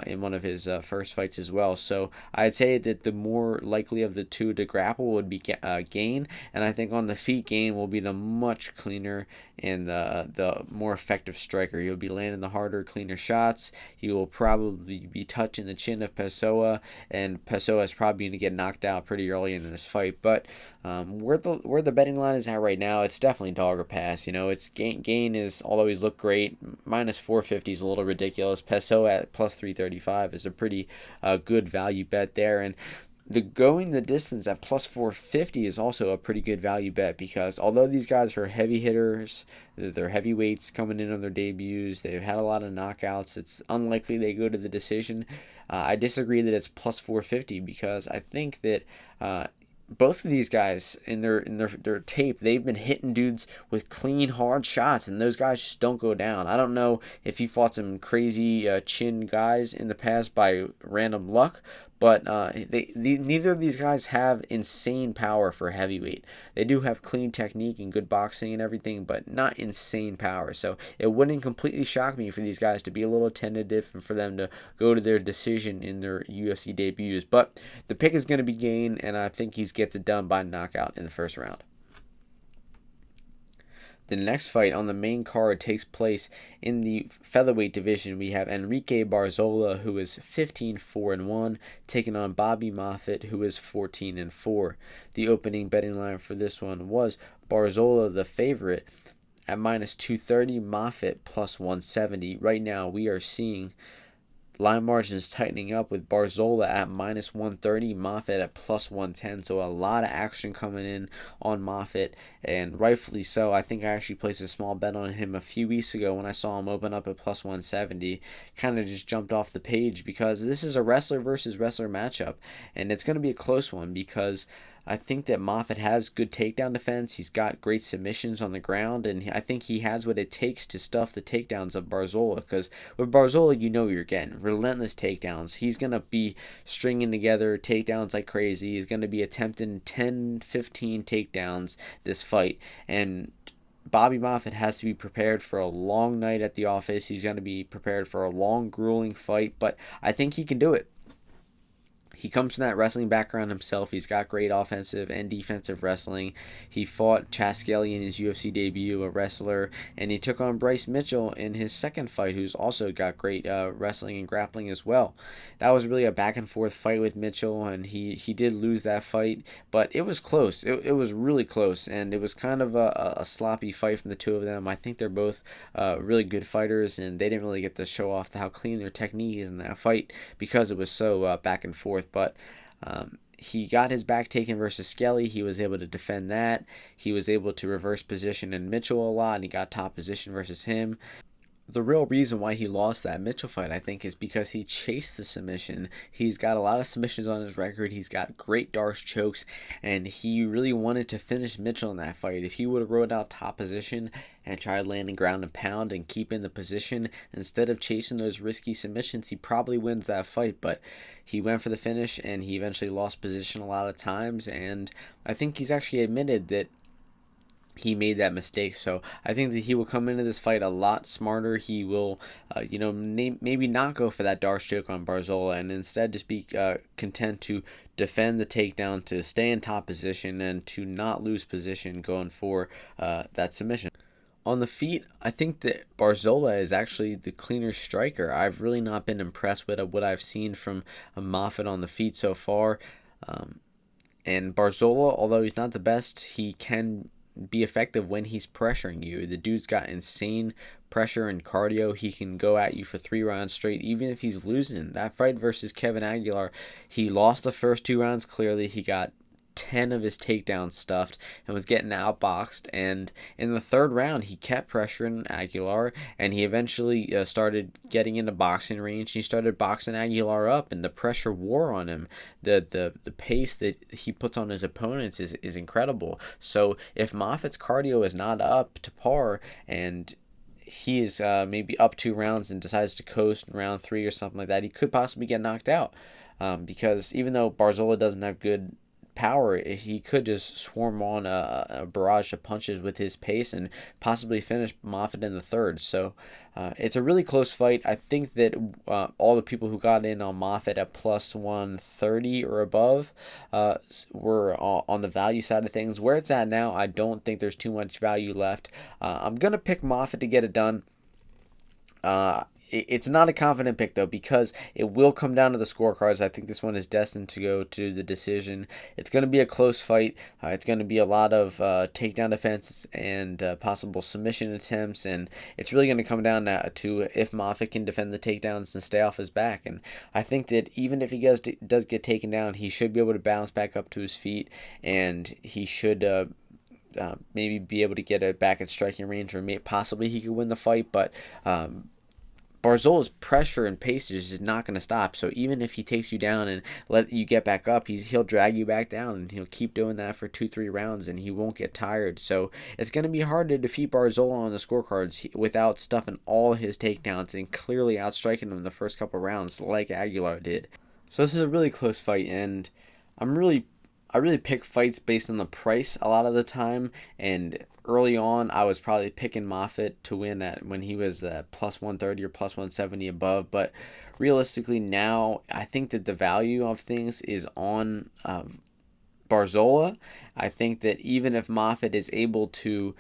in one of his first fights as well. So I'd say that the more likely of the two to grapple would be Gane, and I think on the feet, Gane will be the much cleaner and the more effective striker. He'll be landing the harder, cleaner shots. He will probably be touching the chin of Pessoa, and Pessoa is probably going to get knocked out pretty early in this fight. But where the betting line is at right now, it's definitely dog or pass. It's Gane is, although he's looked great, minus 450 is a little ridiculous. Pessoa at plus 335 is a pretty good value bet there, and going the distance at plus 450 is also a pretty good value bet, because although these guys are heavy hitters, they're heavyweights coming in on their debuts, they've had a lot of knockouts, it's unlikely they go to the decision. I disagree that it's plus 450, because I think that both of these guys in their tape, they've been hitting dudes with clean, hard shots, and those guys just don't go down. I don't know if he fought some crazy chin guys in the past by random luck, but neither of these guys have insane power for heavyweight. They do have clean technique and good boxing and everything, but not insane power. So it wouldn't completely shock me for these guys to be a little tentative and for them to go to their decision in their UFC debuts. But the pick is going to be Gane, and I think he gets it done by knockout in the first round. The next fight on the main card takes place in the featherweight division. We have Enrique Barzola, who is 15-4-1, taking on Bobby Moffett, who is 14-4. The opening betting line for this one was Barzola the favorite at minus 230, Moffett plus 170. Right now, we are seeing line margins tightening up with Barzola at minus 130, Moffett at plus 110. So a lot of action coming in on Moffett, and rightfully so. I think I actually placed a small bet on him a few weeks ago when I saw him open up at plus 170. Kind of just jumped off the page because this is a wrestler versus wrestler matchup, and it's going to be a close one because I think that Moffett has good takedown defense. He's got great submissions on the ground, and I think he has what it takes to stuff the takedowns of Barzola. Because with Barzola, you know you're getting relentless takedowns. He's going to be stringing together takedowns like crazy. He's going to be attempting 10, 15 takedowns this fight. And Bobby Moffett has to be prepared for a long night at the office. He's going to be prepared for a long, grueling fight, but I think he can do it. He comes from that wrestling background himself. He's got great offensive and defensive wrestling. He fought Chas Skelly in his UFC debut, a wrestler, and he took on Bryce Mitchell in his second fight, who's also got great wrestling and grappling as well. That was really a back-and-forth fight with Mitchell, and he did lose that fight, but it was close. It was really close, and it was kind of a sloppy fight from the two of them. I think they're both really good fighters, and they didn't really get to show off how clean their technique is in that fight because it was so back and forth. But he got his back taken versus Skelly. He was able to defend that. He was able to reverse position in Mitchell a lot, and he got top position versus him. The real reason why he lost that Mitchell fight, I think, is because he chased the submission. He's got a lot of submissions on his record. He's got great Darce chokes, and he really wanted to finish Mitchell in that fight. If he would have rode out top position and tried landing ground and pound and keep in the position instead of chasing those risky submissions, he probably wins that fight. But he went for the finish, and he eventually lost position a lot of times, and I think he's actually admitted that he made that mistake. So I think that he will come into this fight a lot smarter. He will, maybe not go for that Darce choke on Barzola, and instead just be content to defend the takedown, to stay in top position, and to not lose position going for that submission. On the feet, I think that Barzola is actually the cleaner striker. I've really not been impressed with what I've seen from Moffett on the feet so far. And Barzola, although he's not the best, he can be effective when he's pressuring you. The dude's got insane pressure and cardio. He can go at you for 3 rounds straight, even if he's losing. That fight versus Kevin Aguilar, he lost the first 2 rounds clearly. He got 10 of his takedowns stuffed and was getting outboxed, and in the 3rd round he kept pressuring Aguilar, and he eventually started getting into boxing range. He started boxing Aguilar up, and the pressure wore on him. The pace that he puts on his opponents is incredible. So if Moffett's cardio is not up to par, and he is maybe up 2 rounds and decides to coast in round 3 or something like that, he could possibly get knocked out, because even though Barzola doesn't have good power, he could just swarm on a barrage of punches with his pace and possibly finish Moffett in the 3rd. So it's a really close fight. I think that all the people who got in on Moffett at plus 130 or above were on the value side of things. Where it's at now, I don't think there's too much value left. I'm going to pick Moffett to get it done. It's not a confident pick, though, because it will come down to the scorecards. I think this one is destined to go to the decision. It's going to be a close fight. It's going to be a lot of takedown defense and possible submission attempts, and it's really going to come down to if Moffett can defend the takedowns and stay off his back. And I think that even if he does get taken down, he should be able to bounce back up to his feet, and he should maybe be able to get it back in striking range, or possibly he could win the fight, but Barzola's pressure and pace is just not going to stop. So even if he takes you down and let you get back up, he'll drag you back down, and he'll keep doing that for 2-3 rounds, and he won't get tired. So it's going to be hard to defeat Barzola on the scorecards without stuffing all his takedowns and clearly outstriking him in the first couple rounds like Aguilar did. So this is a really close fight, and I really pick fights based on the price a lot of the time, and early on I was probably picking Moffett to win when he was plus 130 or plus 170 above, but realistically now I think that the value of things is on Barzola. I think that even if Moffett is able to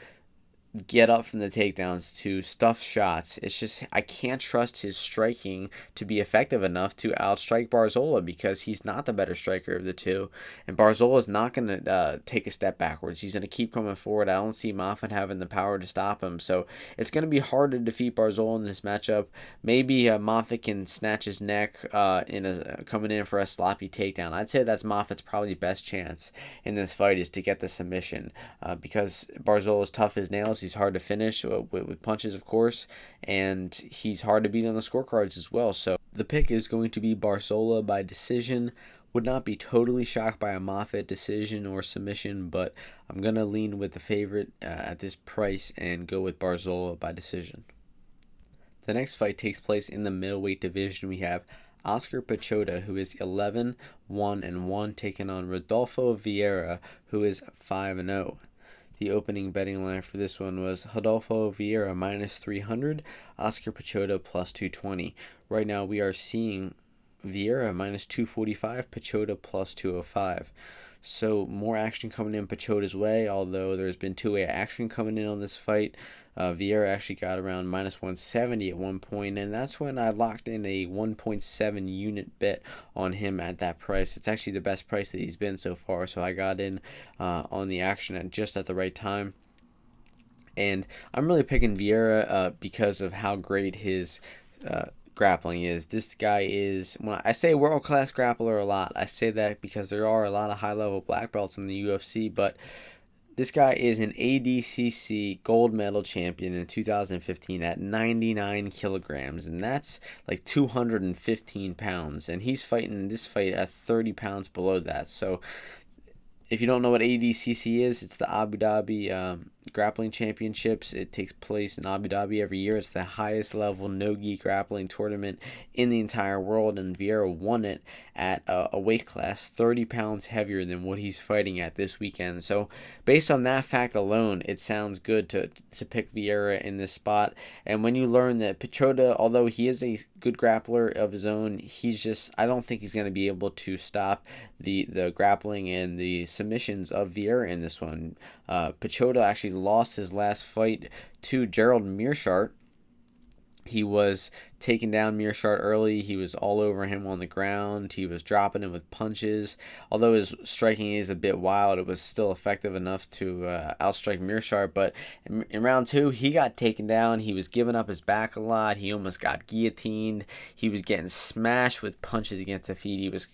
get up from the takedowns to stuff shots. It's just I can't trust his striking to be effective enough to outstrike Barzola because he's not the better striker of the two, and Barzola is not going to take a step backwards. He's going to keep coming forward. I don't see Moffett having the power to stop him, so it's going to be hard to defeat Barzola in this matchup. Maybe Moffett can snatch his neck coming in for a sloppy takedown. I'd say that's Moffett's probably best chance in this fight is to get the submission because Barzola is tough as nails. He's hard to finish with punches, of course, and he's hard to beat on the scorecards as well. So the pick is going to be Barzola by decision. Would not be totally shocked by a Moffett decision or submission, but I'm going to lean with the favorite at this price and go with Barzola by decision. The next fight takes place in the middleweight division. We have Oscar Piechota, who is 11-1-1, taking on Rodolfo Viera, who is 5-0. The opening betting line for this one was Rodolfo Viera minus 300, Oscar Piechota plus 220. Right now we are seeing Viera minus 245, Piechota plus 205. So more action coming in Pichota's way, although there's been two-way action coming in on this fight. Viera actually got around minus 170 at one point, and that's when I locked in a 1.7 unit bet on him at that price. It's actually the best price that he's been so far, so I got in on the action just at the right time. And I'm really picking Viera because of how great his grappling is. This guy is, when I say world-class grappler a lot, I say that because there are a lot of high-level black belts in the UFC, but this guy is an ADCC gold medal champion in 2015 at 99 kilograms, and that's like 215 pounds, and he's fighting this fight at 30 pounds below that. So if you don't know what ADCC is, it's the Abu Dhabi Grappling Championships. It takes place in Abu Dhabi every year. It's the highest level no-gi grappling tournament in the entire world, and Viera won it at a weight class 30 pounds heavier than what he's fighting at this weekend. So based on that fact alone, it sounds good to pick Viera in this spot. And when you learn that Piechota, although he is a good grappler of his own, I don't think he's going to be able to stop the grappling and the submissions of Viera in this one. Piechota actually lost his last fight to Gerald Meerschaert. He was taking down Meerschaert early. He was all over him on the ground. He was dropping him with punches. Although his striking is a bit wild, it was still effective enough to outstrike Meerschaert. But in round two, he got taken down. He was giving up his back a lot. He almost got guillotined. He was getting smashed with punches against the feet. He was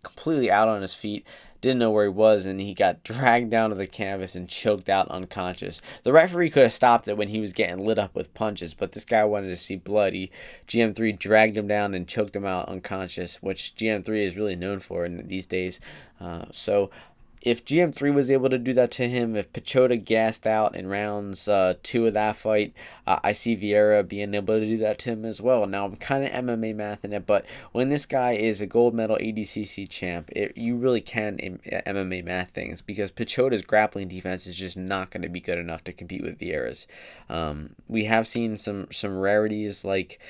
completely out on his feet, didn't know where he was, and he got dragged down to the canvas and choked out unconscious. The referee could have stopped it when he was getting lit up with punches, but this guy wanted to see blood. GM3 dragged him down and choked him out unconscious, which GM3 is really known for in these days. So if GM3 was able to do that to him, if Piechota gassed out in rounds 2 of that fight, I see Viera being able to do that to him as well. Now, I'm kind of MMA mathing it, but when this guy is a gold medal ADCC champ, you really can MMA math things because Pichota's grappling defense is just not going to be good enough to compete with Viera's. We have seen some rarities like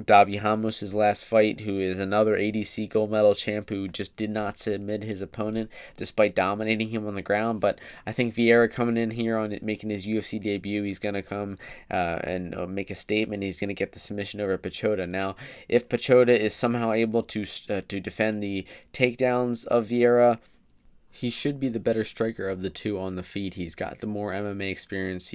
Davi Ramos' last fight, who is another ADC gold medal champ who just did not submit his opponent despite dominating him on the ground. But I think Viera coming in here on making his UFC debut, he's going to come and make a statement. He's going to get the submission over Piechota. Now, if Piechota is somehow able to defend the takedowns of Viera, he should be the better striker of the two on the feet. He's got the more MMA experience.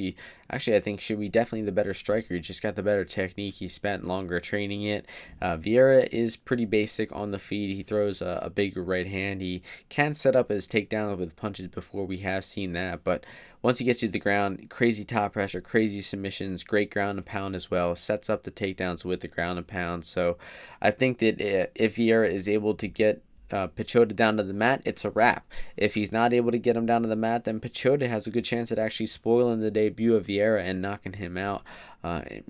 I think should be definitely the better striker. He just got the better technique. He spent longer training it. Viera is pretty basic on the feet. He throws a bigger right hand. He can set up his takedown with punches before. We have seen that, but once he gets to the ground, crazy top pressure, crazy submissions, great ground and pound as well. Sets up the takedowns with the ground and pound. So I think that if Viera is able to get Piechota down to the mat, it's a wrap. If he's not able to get him down to the mat, then Piechota has a good chance at actually spoiling the debut of Viera and knocking him out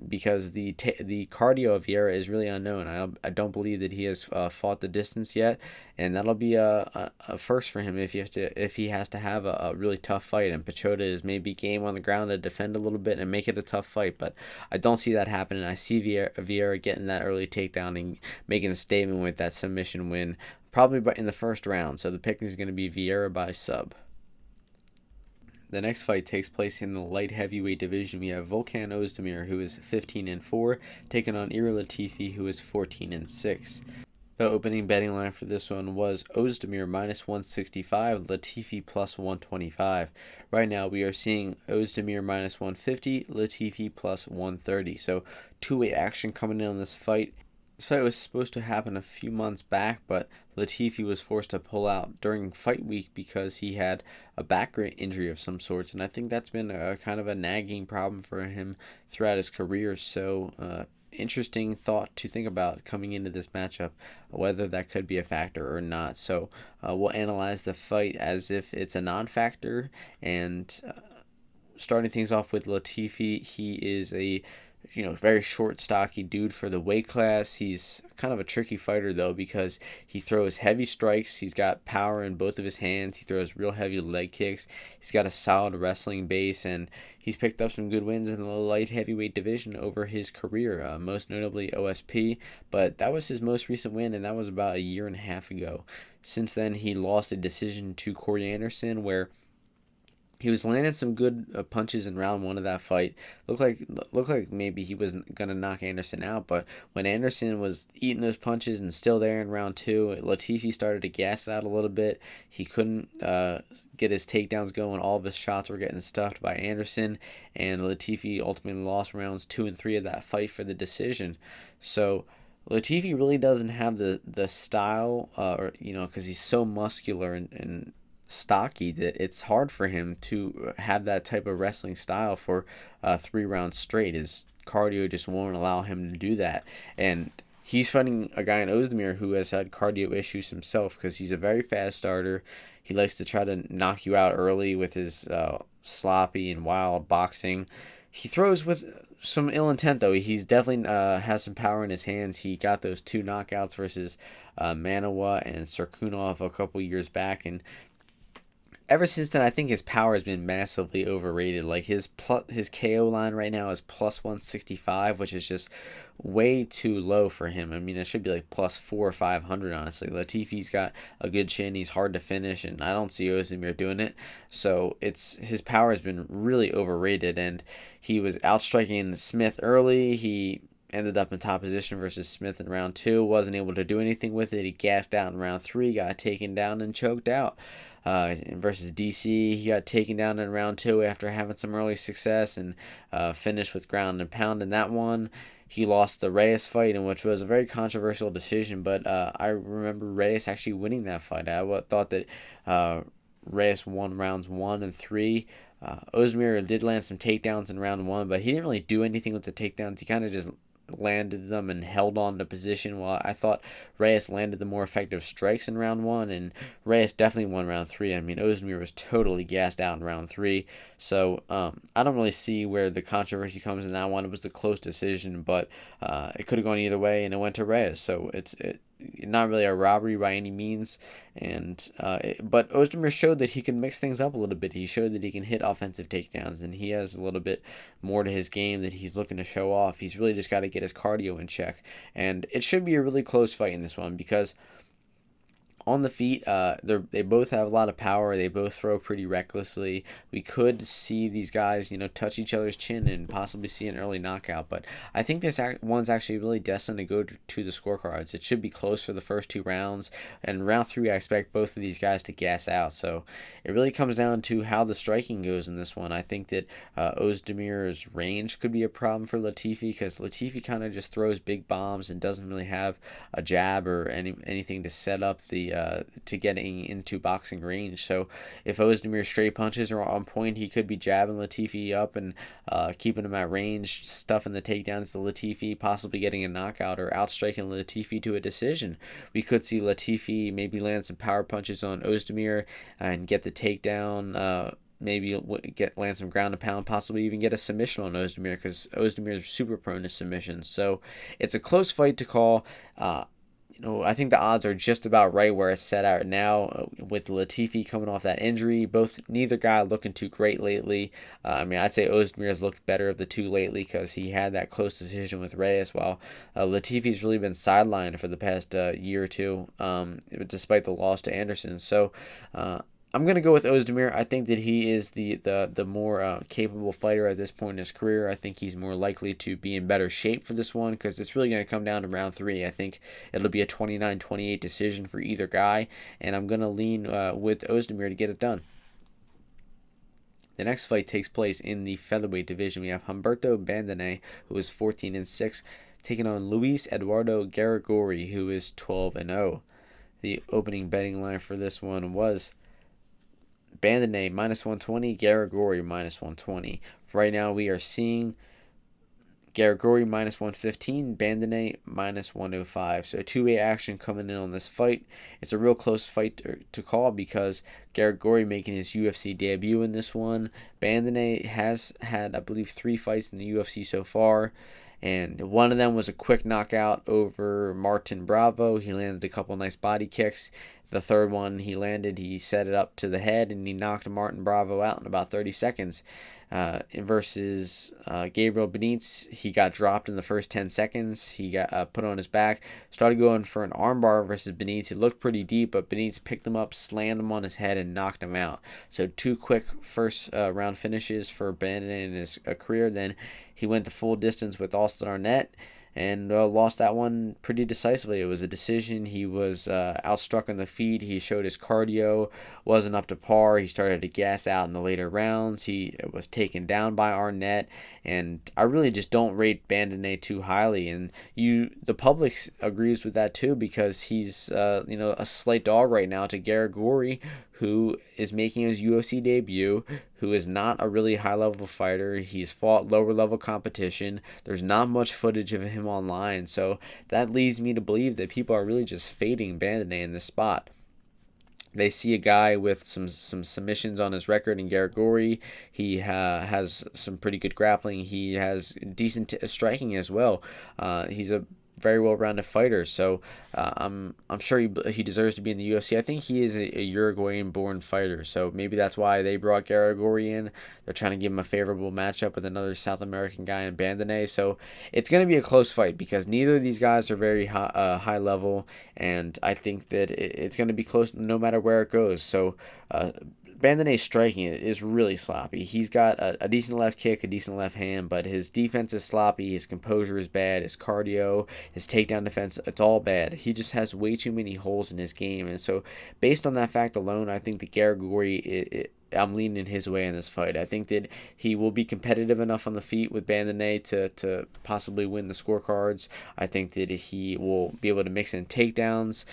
because the cardio of Viera is really unknown. I don't believe that he has fought the distance yet, and that'll be a first for him if he has to have a really tough fight. And Piechota is maybe game on the ground to defend a little bit and make it a tough fight, but I don't see that happening. I see Viera getting that early takedown and making a statement with that submission win, probably in the first round. So the pick is going to be Viera by sub. The next fight takes place in the light heavyweight division. We have Volkan Oezdemir, who is 15-4, taking on Ira Latifi, who is 14-6. The opening betting line for this one was Oezdemir minus 165, Latifi plus 125. Right now we are seeing Oezdemir minus 150, Latifi plus 130. So two-way action coming in on this fight. This fight was supposed to happen a few months back, but Latifi was forced to pull out during fight week because he had a back injury of some sorts, and I think that's been a kind of a nagging problem for him throughout his career. So interesting thought to think about coming into this matchup, whether that could be a factor or not. So we'll analyze the fight as if it's a non-factor, and starting things off with Latifi, he is a very short, stocky dude for the weight class. He's kind of a tricky fighter, though, because he throws heavy strikes. He's got power in both of his hands. He throws real heavy leg kicks. He's got a solid wrestling base, and he's picked up some good wins in the light heavyweight division over his career, most notably OSP, but that was his most recent win, and that was about a year and a half ago. Since then, he lost a decision to Corey Anderson, where he was landing some good punches in round one of that fight. Looked like maybe he was gonna knock Anderson out, but when Anderson was eating those punches and still there in round two, Latifi started to gas out a little bit. He couldn't get his takedowns going. All of his shots were getting stuffed by Anderson, and Latifi ultimately lost rounds 2 and 3 of that fight for the decision. So Latifi really doesn't have the style, because he's so muscular and stocky, that it's hard for him to have that type of wrestling style for 3 rounds straight. His cardio just won't allow him to do that, and he's fighting a guy in Oezdemir who has had cardio issues himself because he's a very fast starter. He likes to try to knock you out early with his sloppy and wild boxing. He throws with some ill intent, though. He's definitely has some power in his hands. He got those 2 knockouts versus Manawa and Serkunov a couple years back, and ever since then, I think his power has been massively overrated. Like his KO line right now is plus 165, which is just way too low for him. I mean, it should be like plus 400 or 500, honestly. Latifi's got a good chin. He's hard to finish, and I don't see Oezdemir doing it. So his power has been really overrated, and he was outstriking Smith early. He ended up in top position versus Smith in round 2. Wasn't able to do anything with it. He gassed out in round 3, got taken down and choked out. Versus DC, he got taken down in round 2 after having some early success, and finished with ground and pound in that one. He lost the Reyes fight, in which was a very controversial decision, but I remember Reyes actually winning that fight. I thought that Reyes won rounds 1 and 3. Oezdemir did land some takedowns in round 1, but he didn't really do anything with the takedowns. He kind of just landed them and held on to position, while I thought Reyes landed the more effective strikes in round 1, and Reyes definitely won round 3. I mean, Oezdemir was totally gassed out in round 3, so I don't really see where the controversy comes in that one. It was a close decision, but it could have gone either way, and it went to Reyes, so it's not really a robbery by any means. And but Oezdemir showed that he can mix things up a little bit. He showed that he can hit offensive takedowns, and he has a little bit more to his game that he's looking to show off. He's really just got to get his cardio in check, and it should be a really close fight in this one, because on the feet, they both have a lot of power. They both throw pretty recklessly. We could see these guys, touch each other's chin and possibly see an early knockout. But I think this one's actually really destined to go to the scorecards. It should be close for the first 2 rounds. And round 3, I expect both of these guys to gas out. So it really comes down to how the striking goes in this one. I think that Oezdemir's range could be a problem for Latifi, because Latifi kind of just throws big bombs and doesn't really have a jab or anything to set up to getting into boxing range. So if Oezdemir's straight punches are on point, he could be jabbing Latifi up and keeping him at range, stuffing the takedowns to Latifi, possibly getting a knockout or outstriking Latifi to a decision. We could see Latifi maybe land some power punches on Oezdemir and get the takedown, maybe land some ground and pound, possibly even get a submission on Oezdemir, because Oezdemir is super prone to submissions. So it's a close fight to call. I think the odds are just about right where it's set out now, with Latifi coming off that injury. Neither guy looking too great lately. I'd say Oezdemir has looked better of the two lately, because he had that close decision with Reyes, while Latifi's really been sidelined for the past year or two, despite the loss to Anderson. So I'm going to go with Oezdemir. I think that he is the more capable fighter at this point in his career. I think he's more likely to be in better shape for this one because it's really going to come down to round 3. I think it'll be a 29-28 decision for either guy, and I'm going to lean with Oezdemir to get it done. The next fight takes place in the featherweight division. We have Humberto Bandenay, who is 14-6, taking on Luis Eduardo Garagorri, who is 12-0. The opening betting line for this one was Bandenay -120, Garagorri -120. Right now we are seeing Garagorri -115, Bandenay -105. So two-way action coming in on this fight. It's a real close fight to call because Garagorri making his UFC debut in this one. Bandenay has had, I believe, 3 fights in the UFC so far. And one of them was a quick knockout over Martin Bravo. He landed a couple nice body kicks. The third one he landed, he set it up to the head, and he knocked Martin Bravo out in about 30 seconds. Versus Gabriel Benitez, he got dropped in the first 10 seconds. He got put on his back, started going for an armbar versus Benitez. It looked pretty deep, but Benitez picked him up, slammed him on his head, and knocked him out. So 2 quick first round finishes for Bandenay in his career. Then he went the full distance with Austin Arnett and lost that one pretty decisively. It was a decision. He was outstruck on the feet. He showed his cardio wasn't up to par. He started to gas out in the later rounds. He was taken down by Arnett, and I really just don't rate Bandenay too highly. And the public agrees with that too because he's a slight dog right now to Garagorri, who is making his UFC debut, who is not a really high-level fighter. He's fought lower-level competition. There's not much footage of him online, so that leads me to believe that people are really just fading Bandenay in this spot. They see a guy with some submissions on his record in Garagorri. He has some pretty good grappling. He has decent striking as well. He's a very well-rounded fighter, so I'm sure he deserves to be in the UFC. I think he is a Uruguayan-born fighter, so maybe that's why they brought Garagorri in. They're trying to give him a favorable matchup with another South American guy in Bandenay, so it's going to be a close fight because neither of these guys are very high level, and I think that it's going to be close no matter where it goes. So Bandenay's striking is really sloppy. He's got a decent left kick, a decent left hand, but his defense is sloppy, his composure is bad, his cardio, his takedown defense, it's all bad. He just has way too many holes in his game, and so based on that fact alone, I think that Garagorri, I'm leaning his way in this fight. I think that he will be competitive enough on the feet with Bandenay to possibly win the scorecards. I think that he will be able to mix in takedowns,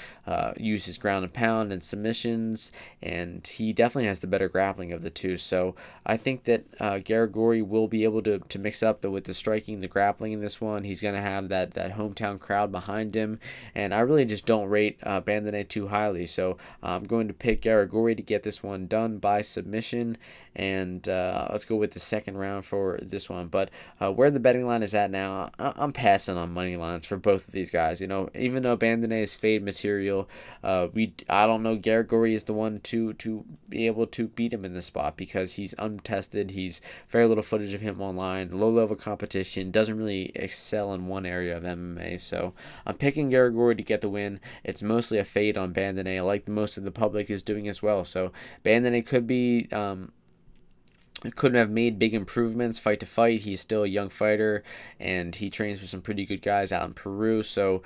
use his ground and pound and submissions, and he definitely has the better grappling of the two. So I think that Garagorri will be able to mix up with the striking, the grappling in this one. He's going to have that hometown crowd behind him, and I really just don't rate Bandenay too highly. So I'm going to pick Garagorri to get this one done by submission. And let's go with the second round for this one. But where the betting line is at now, I'm passing on money lines for both of these guys. Even though Bandenay is fade material, I don't know Garagorri is the one to be able to beat him in this spot because he's untested. He's very little footage of him online, low level competition, doesn't really excel in one area of MMA. So I'm picking Garagorri to get the win. It's mostly a fade on Bandenay, like most of the public is doing as well. So Bandenay could be couldn't have made big improvements fight to fight. He's still a young fighter, and he trains with some pretty good guys out in Peru, so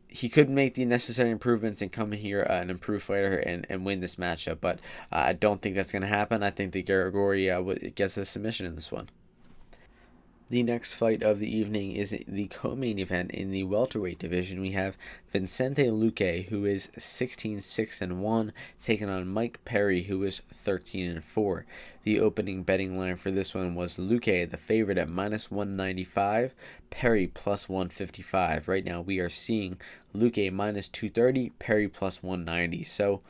he could make the necessary improvements and come in here an improved fighter and win this matchup, but I don't think that's going to happen. I think that Garagorri gets a submission in this one. The next fight of the evening is the co-main event in the welterweight division. We have Vicente Luque, who is 16-6-1, taking on Mike Perry, who is 13-4. The opening betting line for this one was Luque, the favorite, at -195, Perry +155. Right now we are seeing Luque -230, Perry +190. So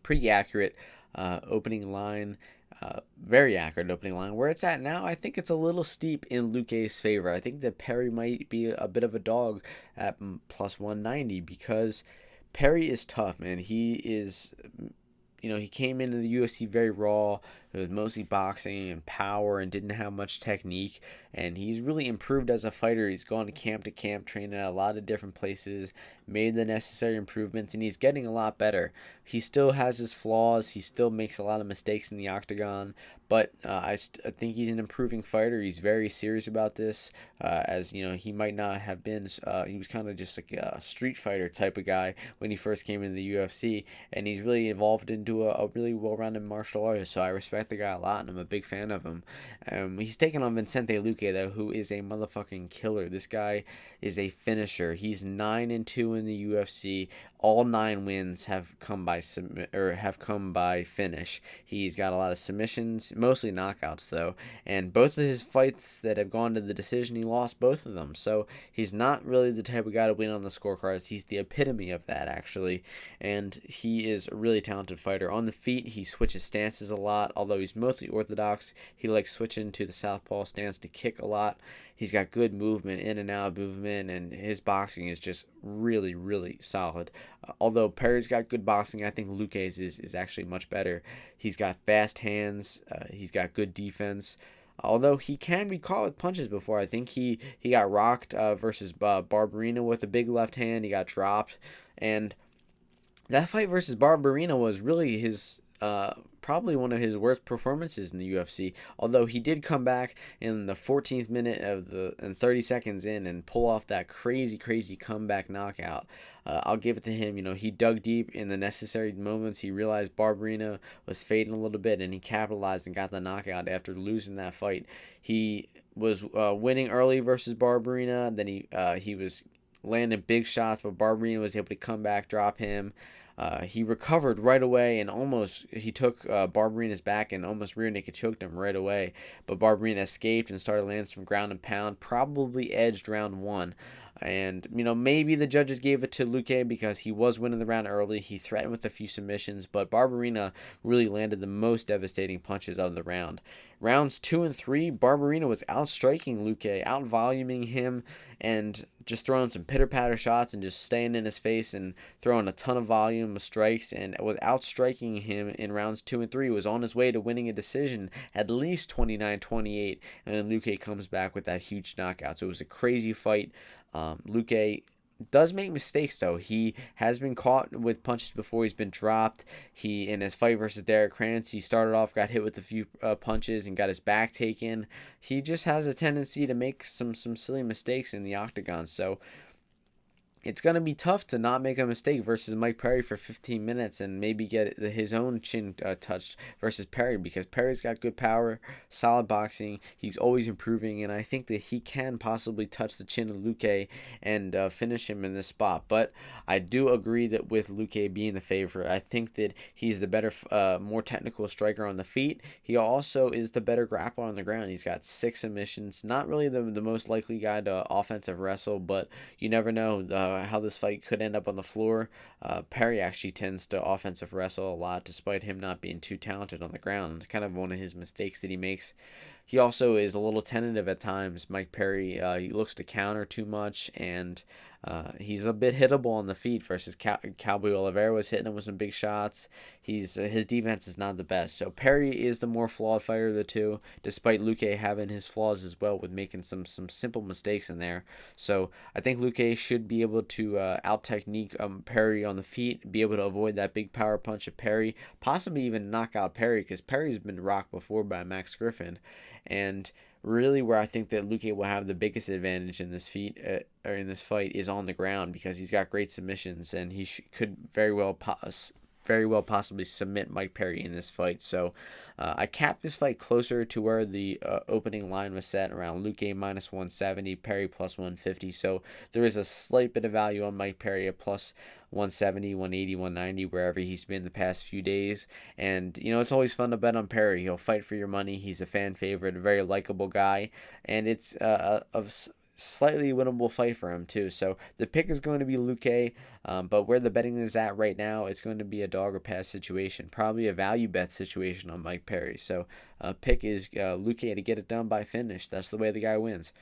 pretty accurate opening line. Very accurate opening line. Where it's at now, I think it's a little steep in Luque's favor. I think that Perry might be a bit of a dog at +190 because Perry is tough, man. He is, he came into the UFC very raw. It was mostly boxing and power and didn't have much technique. And he's really improved as a fighter. He's gone to camp, trained at a lot of different places, made the necessary improvements, and he's getting a lot better. He still has his flaws. He still makes a lot of mistakes in the octagon, but I think he's an improving fighter. He's very serious about this, as you know, he might not have been. He was kind of just like a street fighter type of guy when he first came into the UFC, and he's really evolved into a really well-rounded martial artist. So I respect the guy a lot, and I'm a big fan of him. He's taking on Vicente Luque, though, who is a motherfucking killer. This guy is a finisher. He's 9-2 in the UFC. All 9 wins have come by finish. He's got a lot of submissions, mostly knockouts though, and both of his fights that have gone to the decision, he lost both of them. So he's not really the type of guy to win on the scorecards. He's the epitome of that, actually, and he is a really talented fighter. On the feet, he switches stances a lot. Although he's mostly orthodox, he likes switching to the southpaw stance to kick a lot. He's got good movement, in and out movement, and his boxing is just really, really solid. Although Perry's got good boxing, I think Luque's is actually much better. He's got fast hands. He's got good defense. Although he can be caught with punches before. I think he got rocked versus Barberena with a big left hand. He got dropped. And that fight versus Barberena was really his probably one of his worst performances in the UFC. Although he did come back in the 14th minute and 30 seconds in and pull off that crazy comeback knockout. I'll give it to him. You know, he dug deep in the necessary moments. He realized Barberena was fading a little bit, and he capitalized and got the knockout after losing that fight. He was winning early versus Barberena. Then he was landing big shots, but Barberena was able to come back, drop him. He recovered right away and he took Barberena's back and almost rear naked choked him right away. But Barberena escaped and started landing some ground and pound, probably edged round 1. And, you know, maybe the judges gave it to Luque because he was winning the round early. He threatened with a few submissions, but Barberena really landed the most devastating punches of the round. Rounds 2 and 3, Barberena was outstriking Luque, out-voluming him, and just throwing some pitter-patter shots and just staying in his face and throwing a ton of volume of strikes, and was outstriking him in rounds 2 and 3. Was on his way to winning a decision, at least 29-28, and then Luque comes back with that huge knockout. So it was a crazy fight. Luque does make mistakes, though. He has been caught with punches before. He's been dropped. He, in his fight versus Derek Krantz, he started off, got hit with a few punches and got his back taken. He just has a tendency to make some silly mistakes in the octagon. So it's going to be tough to not make a mistake versus Mike Perry for 15 minutes and maybe get his own chin touched versus Perry, because Perry's got good power, solid boxing. He's always improving, and I think that he can possibly touch the chin of Luque and finish him in this spot. But I do agree that with Luque being the favorite, I think that he's the better, more technical striker on the feet. He also is the better grappler on the ground. He's got 6 submissions. Not really the most likely guy to offensive wrestle, but you never know how this fight could end up on the floor. Perry actually tends to offensive wrestle a lot, despite him not being too talented on the ground. It's kind of one of his mistakes that he makes. He also is a little tentative at times. Mike Perry, he looks to counter too much, and he's a bit hittable on the feet versus Cowboy Oliveira was hitting him with some big shots. His defense is not the best. So Perry is the more flawed fighter of the two, despite Luque having his flaws as well with making some simple mistakes in there. So I think Luque should be able to out-technique Perry on the feet, be able to avoid that big power punch of Perry, possibly even knock out Perry, because Perry's been rocked before by Max Griffin. And really where I think that Luque will have the biggest advantage in this fight is on the ground, because he's got great submissions, and he could very well possibly submit Mike Perry in this fight. So I capped this fight closer to where the opening line was set, around Luque minus 170, Perry plus 150. So there is a slight bit of value on Mike Perry at plus 170, 180, 190, wherever he's been the past few days. And, you know, it's always fun to bet on Perry. He'll fight for your money. He's a fan favorite, a very likable guy, and it's a slightly winnable fight for him too. So the pick is going to be Luque, but where the betting is at right now, it's going to be a dog or pass situation, probably a value bet situation on Mike Perry. So pick is Luque to get it done by finish. That's the way the guy wins.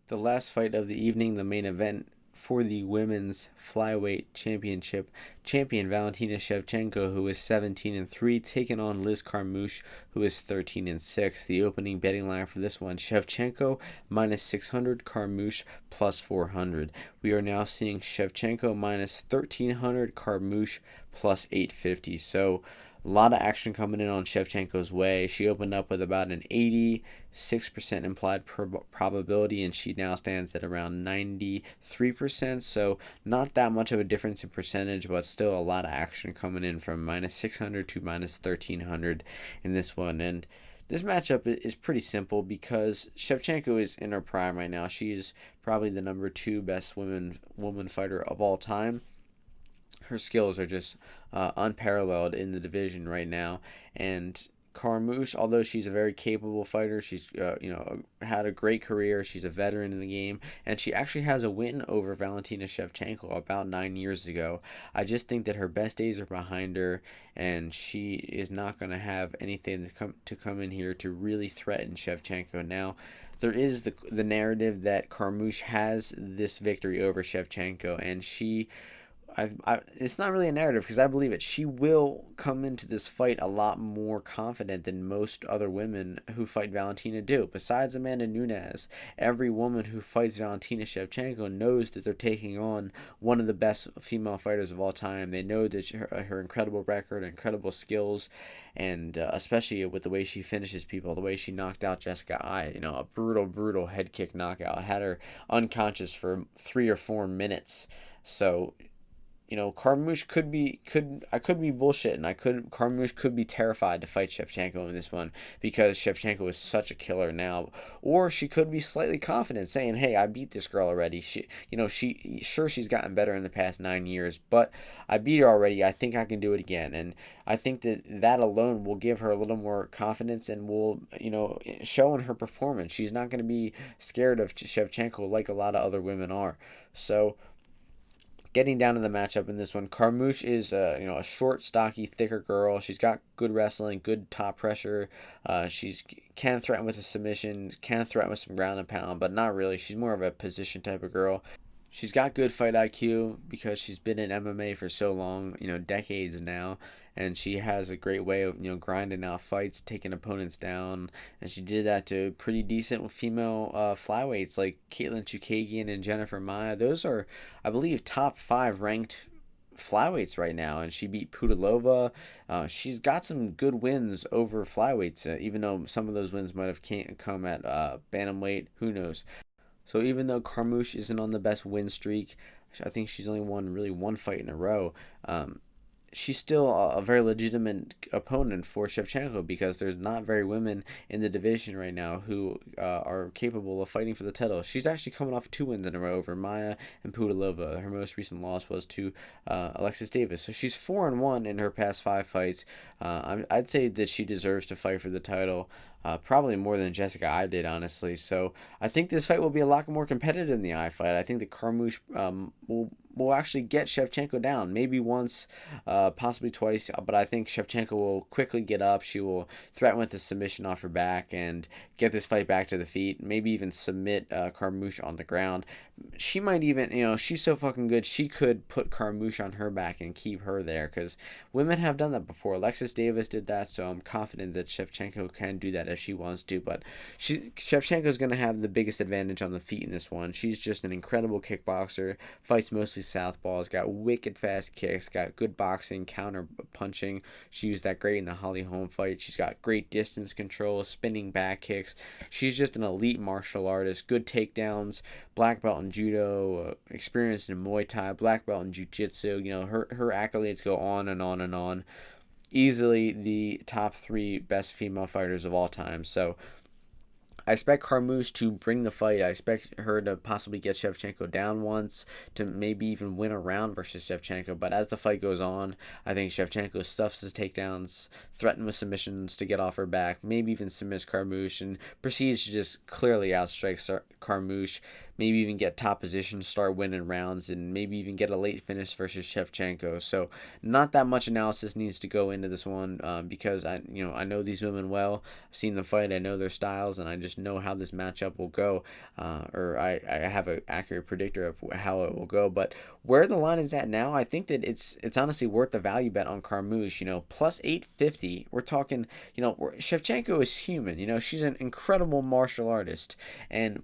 The last fight of the evening, the main event, for the women's flyweight championship, champion Valentina Shevchenko, who is 17-3, taking on Liz Carmouche, who is 13-6. The opening betting line for this one: Shevchenko minus 600, Carmouche plus 400. We are now seeing Shevchenko minus 1300, Carmouche plus 850. So a lot of action coming in on Shevchenko's way. She opened up with about an 86% implied probability, and she now stands at around 93%. So not that much of a difference in percentage, but still a lot of action coming in from minus 600 to minus 1300 in this one. And this matchup is pretty simple because Shevchenko is in her prime right now. She is probably the number 2 best woman fighter of all time. Her skills are just unparalleled in the division right now. And Carmouche, although she's a very capable fighter, she's had a great career. She's a veteran in the game, and she actually has a win over Valentina Shevchenko about 9 years ago. I just think that her best days are behind her, and she is not going to have anything to come in here to really threaten Shevchenko. Now, there is the narrative that Carmouche has this victory over Shevchenko, and it's not really a narrative because I believe it. She will come into this fight a lot more confident than most other women who fight Valentina do. Besides Amanda Nunes, every woman who fights Valentina Shevchenko knows that they're taking on one of the best female fighters of all time. They know that her incredible record, incredible skills, and especially with the way she finishes people, the way she knocked out Jessica Ai, a brutal head kick knockout, had her unconscious for 3 or 4 minutes. So Carmouche could be bullshitting. Carmouche could be terrified to fight Shevchenko in this one because Shevchenko is such a killer now. Or she could be slightly confident, saying, "Hey, I beat this girl already. She's gotten better in the past 9 years, but I beat her already. I think I can do it again." And I think that alone will give her a little more confidence and will, show in her performance. She's not going to be scared of Shevchenko like a lot of other women are. So, getting down to the matchup in this one, Carmouche is a short, stocky, thicker girl. She's got good wrestling, good top pressure. She's can threaten with a submission, can threaten with some ground and pound, but not really. She's more of a position type of girl. She's got good fight IQ because she's been in MMA for so long, decades now, and she has a great way of, grinding out fights, taking opponents down, and she did that to pretty decent female flyweights like Caitlin Chukagian and Jennifer Maia. Those are, I believe, top 5 ranked flyweights right now, and she beat Pudilova. She's got some good wins over flyweights, even though some of those wins might have come at bantamweight. Who knows? So even though Carmouche isn't on the best win streak, I think she's only won really 1 fight in a row. She's still a very legitimate opponent for Shevchenko because there's not very women in the division right now who are capable of fighting for the title. She's actually coming off 2 wins in a row over Maia and Pudilova. Her most recent loss was to Alexis Davis. So she's 4-1 in her past 5 fights. I'd say that she deserves to fight for the title. Probably more than Jessica Ai did, honestly. So I think this fight will be a lot more competitive than the Ai fight. I think that Carmouche will actually get Shevchenko down, maybe once, possibly twice, but I think Shevchenko will quickly get up. She will threaten with a submission off her back and get this fight back to the feet, maybe even submit Carmouche on the ground. She might even, she's so fucking good, she could put Carmouche on her back and keep her there, because women have done that before. Alexis Davis did that, so I'm confident that Shevchenko can do that if she wants to, but Shevchenko's going to have the biggest advantage on the feet in this one. She's just an incredible kickboxer, fights mostly southpaws, got wicked fast kicks, got good boxing, counter punching. She used that great in the Holly Holm fight. She's got great distance control, spinning back kicks. She's just an elite martial artist, good takedowns, black belt in judo, experienced in Muay Thai, black belt in jiu-jitsu. Her accolades go on and on and on. Easily the top 3 best female fighters of all time. So I expect Carmouche to bring the fight. I expect her to possibly get Shevchenko down once, to maybe even win a round versus Shevchenko. But as the fight goes on, I think Shevchenko stuffs his takedowns, threatens with submissions to get off her back, maybe even submits Carmouche, and proceeds to just clearly outstrike Carmouche. maybe even get top position, start winning rounds, and maybe even get a late finish versus Shevchenko. So not that much analysis needs to go into this one because I know these women well. I've seen them fight. I know their styles, and I just know how this matchup will go. Or I have an accurate predictor of how it will go. But where the line is at now, I think that it's honestly worth the value bet on Carmouche. Plus 850. We're talking. Shevchenko is human. She's an incredible martial artist,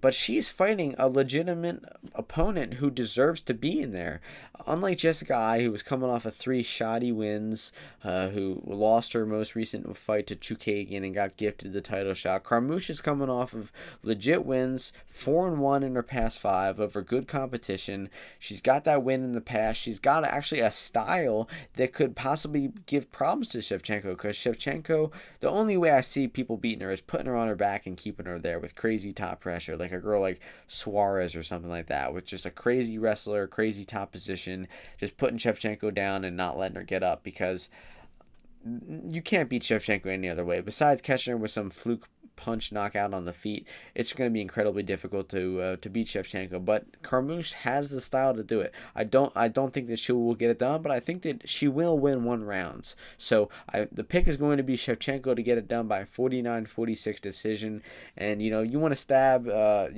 but she's fighting a legitimate opponent who deserves to be in there. Unlike Jessica Ai, who was coming off of 3 shoddy wins, who lost her most recent fight to Chookagian and got gifted the title shot, Carmouche is coming off of legit wins, 4-1 in her past 5 over good competition. She's got that win in the past. She's got actually a style that could possibly give problems to Shevchenko, because Shevchenko, the only way I see people beating her is putting her on her back and keeping her there with crazy top pressure, like a girl like Suarez or something like that, with just a crazy wrestler, crazy top position, just putting Shevchenko down and not letting her get up, because you can't beat Shevchenko any other way. Besides catching her with some fluke punch knockout on the feet, it's going to be incredibly difficult to beat Shevchenko. But Carmouche has the style to do it. I don't think that she will get it done, but I think that she will win 1 round. So the pick is going to be Shevchenko to get it done by 49-46 decision. And you want to stab a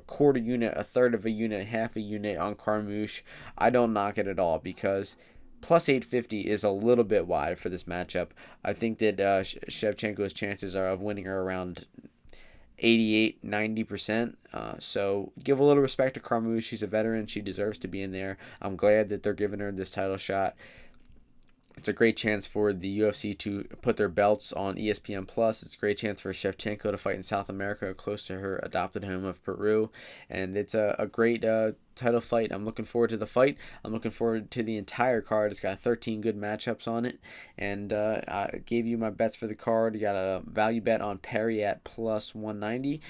quarter unit, a third of a unit, half a unit on Carmouche. I don't knock it at all, because plus 850 is a little bit wide for this matchup. I think that Shevchenko's chances are of winning her around 88-90%. So give a little respect to Carmouche. She's a veteran. She deserves to be in there. I'm glad that they're giving her this title shot. It's a great chance for the UFC to put their belts on ESPN Plus. It's a great chance for Shevchenko to fight in South America, close to her adopted home of Peru. And it's a great title fight. I'm looking forward to the fight. I'm looking forward to the entire card. It's got 13 good matchups on it. And I gave you my bets for the card. You got a value bet on Perry at plus 190.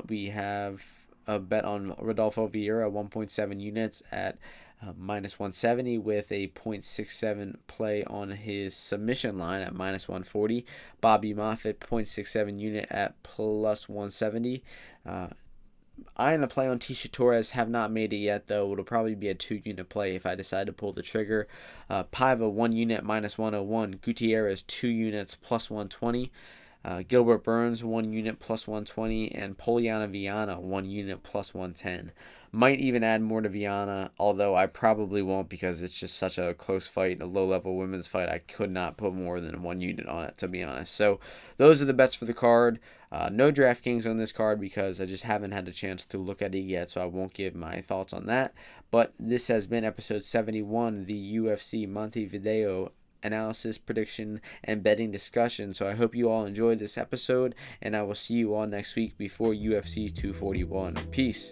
We have a bet on Rodolfo Viera, 1.7 units at minus 170, with a 0.67 play on his submission line at minus 140. Bobby Moffett, 0.67 unit at plus 170. I and a play on Tisha Torres have not made it yet, though. It'll probably be a 2-unit play if I decide to pull the trigger. Paiva, 1 unit, minus 101. Gutierrez, 2 units, plus 120. Gilbert Burns, 1 unit, plus 120. And Poliana Viana, 1 unit, plus 110. Might even add more to Viana, although I probably won't, because it's just such a close fight, a low-level women's fight. I could not put more than 1 unit on it, to be honest. So those are the bets for the card. No DraftKings on this card, because I just haven't had a chance to look at it yet, so I won't give my thoughts on that. But this has been episode 71, the UFC Montevideo analysis, prediction, and betting discussion. So I hope you all enjoyed this episode, and I will see you all next week before UFC 241. Peace.